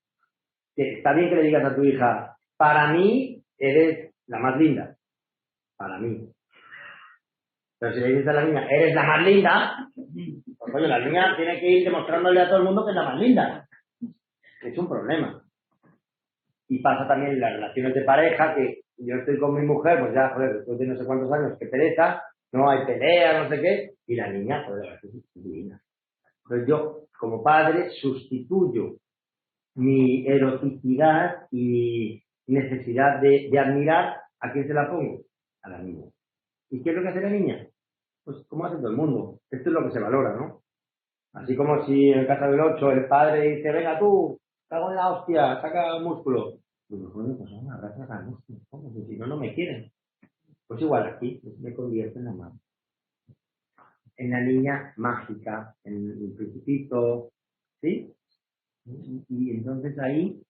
Que está bien que le digas a tu hija, para mí eres la más linda. Para mí. Pero si le dices a la niña, eres la más linda, pues oye, la niña tiene que ir demostrándole a todo el mundo que es la más linda. Es un problema. Y pasa también en las relaciones de pareja, que yo estoy con mi mujer, pues ya, joder, después de no sé cuántos años, que pereza, no hay pelea, no sé qué, y la niña, joder, es divina. Entonces yo, como padre, sustituyo mi eroticidad y necesidad de admirar, ¿a quién se la pongo? A la niña. ¿Y qué es lo que hace la niña? Pues como hace todo el mundo. Esto es lo que se valora, ¿no? Así como si en casa del 8 el padre dice, venga tú, cago en la hostia, saca el músculo. Pues bueno, pues una raza de músculo, si no, no me quieren. Pues igual aquí, me convierto en la madre. en la niña mágica, en el principito, ¿sí? Y entonces ahí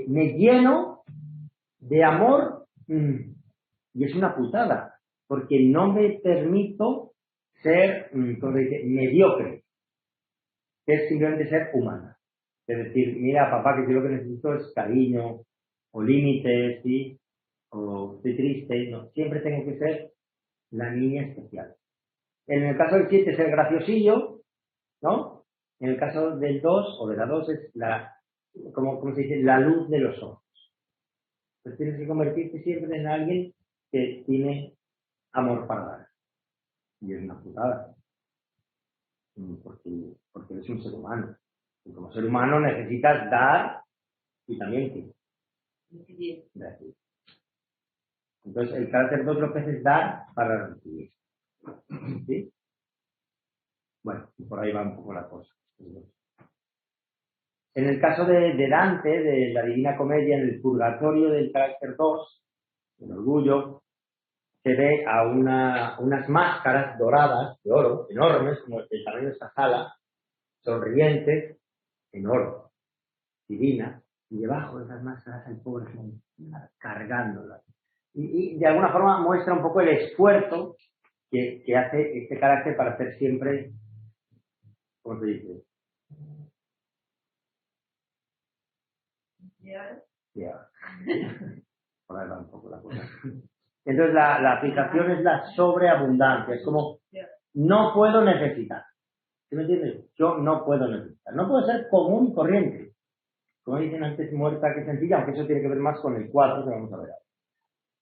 me lleno de amor y es una putada, porque no me permito ser, como dice, mediocre, que es simplemente ser humana. Es decir, mira, papá, que yo lo que necesito es cariño, o límites, ¿sí? O estoy triste, no, siempre tengo que ser la niña especial. En el caso del 7 es el graciosillo, ¿no? En el caso del 2 o de la 2 es la, como se dice, la luz de los ojos. Pues tienes que convertirte siempre en alguien que tiene amor para dar. Y es una putada. Porque eres un ser humano. Y como ser humano necesitas dar y también que recibir. Entonces el carácter 2 lo que hace es dar para recibir. ¿Sí? Bueno, por ahí va un poco la cosa. En el caso de Dante, de la Divina Comedia, en el purgatorio del carácter 2, el orgullo, se ve a unas máscaras doradas de oro, enormes, como el tamaño de esta sala, sonrientes, en oro, divina, y debajo de esas máscaras el pobre cargándolas. Y de alguna forma muestra un poco el esfuerzo que hace este carácter para hacer siempre, ¿cómo se dice? Por ahí va un poco la cosa. Entonces la aplicación es la sobreabundancia, es como no puedo necesitar. ¿Sí me entiendes? Yo no puedo necesitar. No puedo ser común y corriente. Como dicen antes, muerta que sencilla, aunque eso tiene que ver más con el 4 que vamos a ver ahora.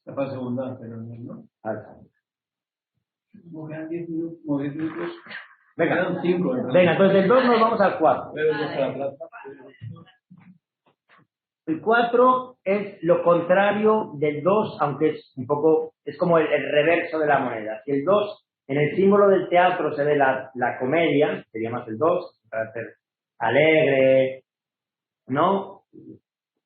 La fase abundante, ¿no? Como quedan 10 minutos. Venga, quedan 5. Venga, entonces del 2 nos vamos al 4. El 4 es lo contrario del 2, aunque es un poco, es como el reverso de la moneda. Si el 2, en el símbolo del teatro se ve la comedia, sería más el 2, para ser alegre, ¿no?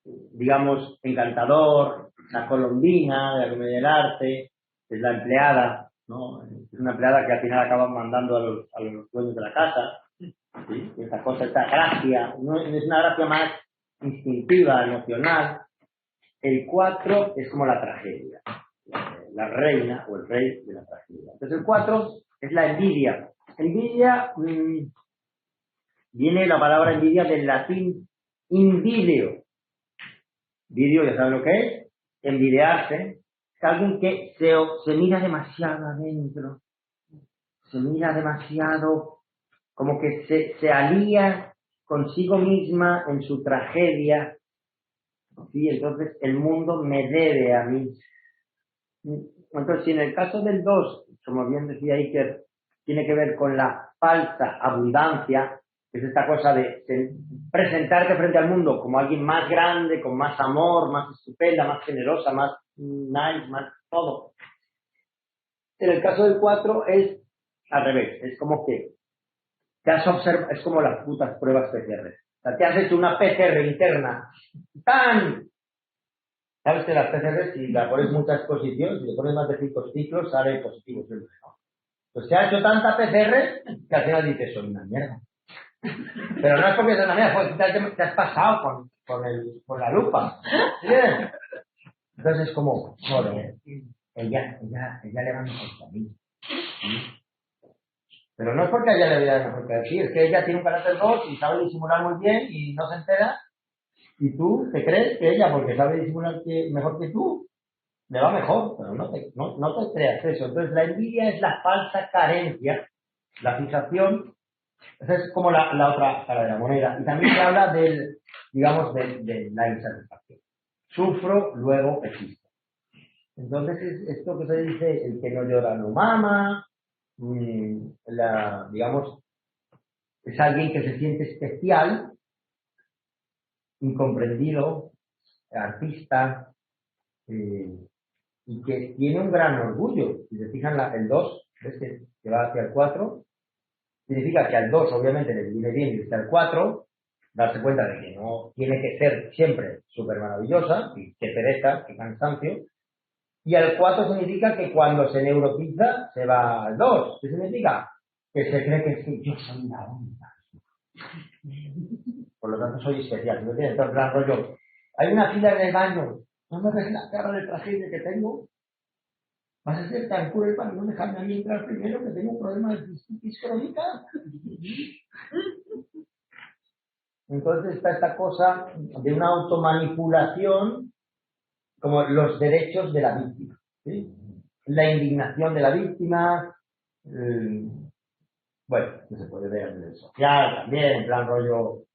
Digamos, encantador, la colombina de la comedia del arte, es la empleada, ¿no? Es una empleada que al final acaba mandando a los dueños de la casa, ¿sí? Esa cosa, esta gracia, no es una gracia más instintiva, emocional. El 4 es como la tragedia, la reina o el rey de la tragedia. Entonces el 4 es la envidia. Envidia, viene la palabra envidia del latín invideo. Video, ya saben lo que es, envidiarse. Es alguien que se mira demasiado adentro, se mira demasiado, como que se alía consigo misma en su tragedia. ¿Sí? Entonces el mundo me debe a mí. Entonces, si en el caso del 2, como bien decía Iker, tiene que ver con la falsa abundancia, es esta cosa de presentarte frente al mundo como alguien más grande, con más amor, más estupenda, más generosa, más nice, más todo. En el caso del 4 es al revés, es como que te has observado, es como las putas pruebas PCR. O sea, te has hecho una PCR interna tan... ¿Sabes que las PCR, si la pones muchas posiciones, si le pones más de 5 ciclos, sale positivo siempre, ¿no? Pues se ha hecho tanta PCR que al final dices, soy una mierda. Pero no es porque seas una mierda, porque te has pasado con la lupa. ¿Sí? Entonces es como, joder, ella le va mejor que a mí. ¿Sí? Pero no es porque a ella le vaya mejor que a ti, es que ella tiene un carácter 2 y sabe disimular muy bien y no se entera. Y tú te crees que ella, porque sabe disimular mejor que tú, le va mejor, pero no te creas eso. Entonces la envidia es la falsa carencia, la fijación. Esa es como la otra cara de la moneda. Y también se habla de la insatisfacción. Sufro, luego existo. Entonces es esto que se dice, el que no llora no mama, es alguien que se siente especial, incomprendido, artista, y que tiene un gran orgullo. Si se fijan, el 2, ¿ves que va hacia el 4? Significa que al 2 obviamente le viene bien y está el 4, darse cuenta de que no tiene que ser siempre súper maravillosa, y que pereza, que cansancio. Y al 4 significa que cuando se neurotiza se va al 2. ¿Qué significa? que se cree que es que yo soy la única. Por lo tanto, soy especial. ¿No entiendes? Entonces, plan rollo, hay una fila en el baño, no me ves la cara de tragedia que tengo. Vas a ser tan cruel para no dejarme a mí entrar primero, que tengo un problema de cistitis crónica. Entonces está esta cosa de una automanipulación, como los derechos de la víctima, ¿sí? La indignación de la víctima, bueno, que se puede ver en el social también, en plan rollo,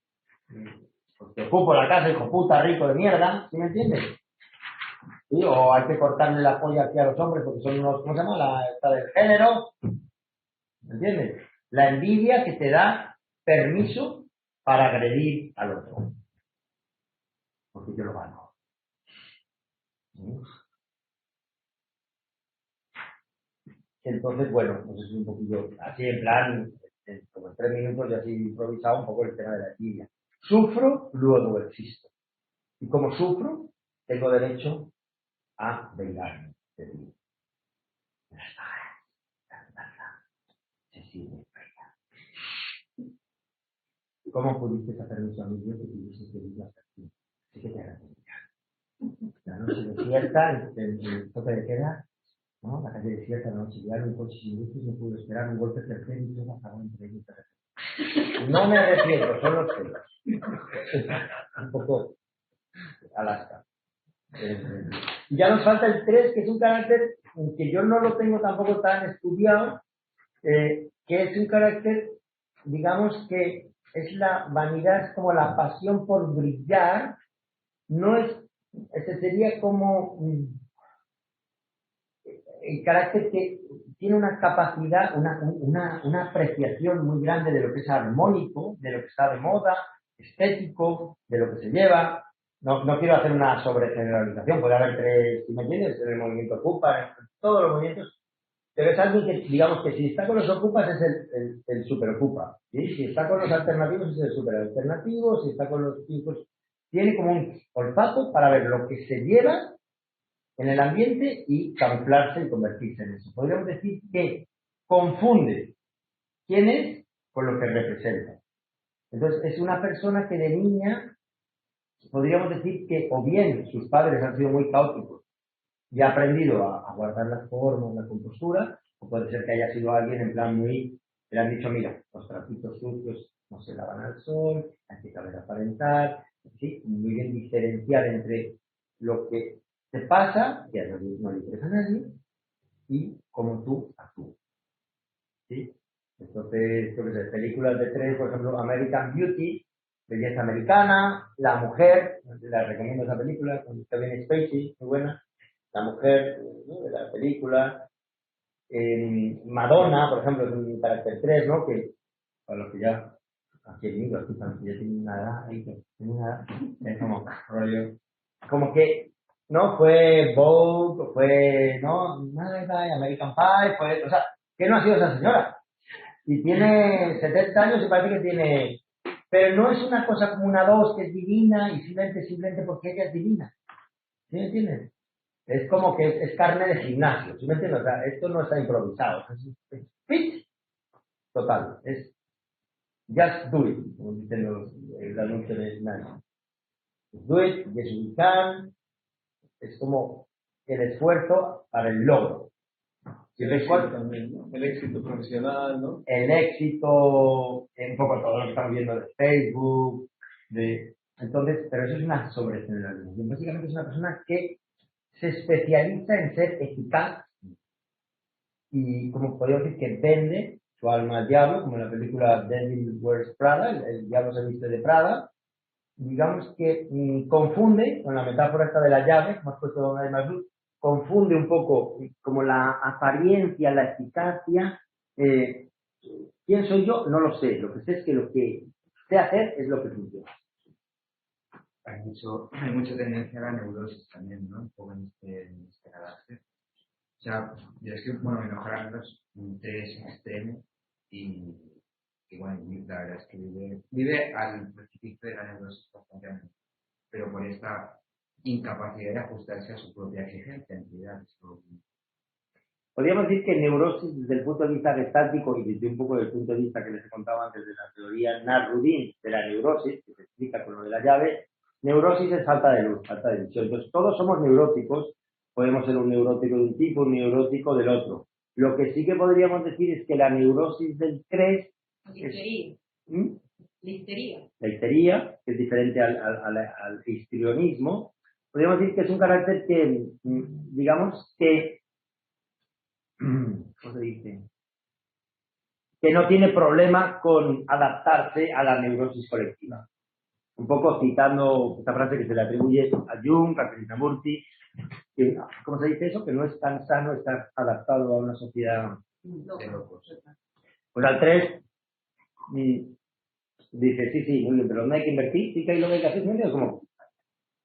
pues te ocupo la casa, hijo puta, rico de mierda, ¿sí me entiendes? ¿Sí? O hay que cortarle la polla aquí a los hombres porque son unos, ¿cómo se llama? La esta del género, ¿me entiendes? La envidia que te da permiso para agredir al otro, porque yo lo gano. ¿Sí? Entonces, bueno, pues es un poquillo así en plan, como en 3 minutos y así improvisado un poco el tema de la envidia. Sufro, luego existo. Y como sufro, tengo derecho a vengarme de ti. Se sigue. ¿Cómo pudiste hacerme eso a mí? Yo que tuviese que vivir hasta aquí. Así que te agradezco. La noche desierta, el toque de queda, ¿no? La calle desierta, la noche diaria, un coche sin luces, no pude esperar un golpe certero y todo acabó entre ellos. No me arrepiento, son los celos. Un poco Alaska. Y ya nos falta el 3, que es un carácter que yo no lo tengo tampoco tan estudiado, que es un carácter, digamos que es la vanidad, es como la pasión por brillar, no es, ese sería como el carácter que tiene una capacidad, una apreciación muy grande de lo que es armónico, de lo que está de moda, estético, de lo que se lleva. No quiero hacer una sobregeneralización, puede haber 3, si me entiendes, en el movimiento Ocupa, en todos los movimientos, pero es alguien que, digamos que si está con los Ocupas es el super Ocupa, ¿sí? Si está con los alternativos es el super alternativo, si está con los tipos, tiene como un olfato para ver lo que se lleva en el ambiente y camuflarse y convertirse en eso. Podríamos decir que confunde quién es con lo que representa. Entonces, es una persona que de niña, podríamos decir que o bien sus padres han sido muy caóticos y ha aprendido a guardar las formas, la compostura, o puede ser que haya sido alguien en plan muy, le han dicho, mira, los trapitos sucios no se lavan al sol, hay que saber aparentar, ¿sí? Muy bien diferenciar entre lo que te pasa, que a nadie no le interesa a nadie, y cómo tú actúas, ¿sí? Entonces, yo qué sé, películas de 3, por ejemplo, American Beauty, Belleza Americana, La Mujer, les recomiendo esa película, con Kevin Spacey, muy buena, La Mujer, ¿no? De la película, Madonna, por ejemplo, es un carácter 3, ¿no? Que, para los que ya, aquí el libro, aquí, para los que ya tienen una edad, ahí, que tienen una edad, es como rollo, como que, ¿no? Fue Vogue, fue, ¿no? American Pie, fue, o sea, ¿qué no ha sido esa señora? Y tiene 70 años y parece que tiene, pero no es una cosa como una 2 que es divina y simplemente porque ella es divina. ¿Sí me entiendes? Es como que es carne de gimnasio. ¿Sí me entiendes? O sea, esto no está improvisado. Es fit total. Es just do it, como dicen el anuncio de Nike. Do it, yes we can. Es como el esfuerzo para el logro. El éxito también, ¿no? El éxito profesional, ¿no? El éxito, un poco todo lo que estamos viendo de Facebook, entonces, pero eso es una sobregeneralización. Básicamente es una persona que se especializa en ser eficaz y, como podríamos decir, que vende su alma al diablo, como en la película Devil Wears Prada, el diablo se viste de Prada. Digamos que confunde, con la metáfora esta de la llave, que hemos puesto de más luz, confunde un poco como la apariencia, la eficacia. ¿Quién soy yo? No lo sé. Lo que sé es que lo que sé hacer es lo que funciona. Hay mucha tendencia a la neurosis también, ¿no? Un poco en este carácter. O sea, yo es que, bueno, mi mejor amigo es un test extremo y bueno, la verdad es que vive al precipicio de la neurosis constantemente, pero por esta incapacidad de ajustarse a su propia exigencia en realidad. podríamos decir que neurosis desde el punto de vista gestáltico y desde un poco del punto de vista que les he contado antes de la teoría Nasruddin de la neurosis, que se explica con lo de la llave, neurosis es falta de luz, falta de visión. Entonces todos somos neuróticos, podemos ser un neurótico de un tipo, un neurótico del otro. Lo que sí que podríamos decir es que la neurosis del 3 Listería. ¿Mm? Listería. La histeria, que es diferente al histrionismo, podríamos decir que es un carácter que, digamos, que, ¿cómo se dice? Que no tiene problema con adaptarse a la neurosis colectiva. Un poco citando esta frase que se le atribuye a Jung, a Krishnamurti, que, ¿cómo se dice eso? Que no es tan sano estar adaptado a una sociedad de locos. Pues al 3 dice, sí, muy bien, pero no hay que invertir, sí que hay lo que hay que hacer, ¿no? Como,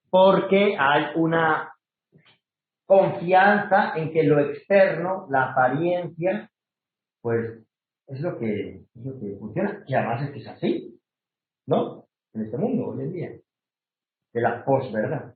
porque hay una confianza en que lo externo, la apariencia, pues es lo que funciona. Y además es que es así, ¿no? En este mundo, hoy en día. De la posverdad.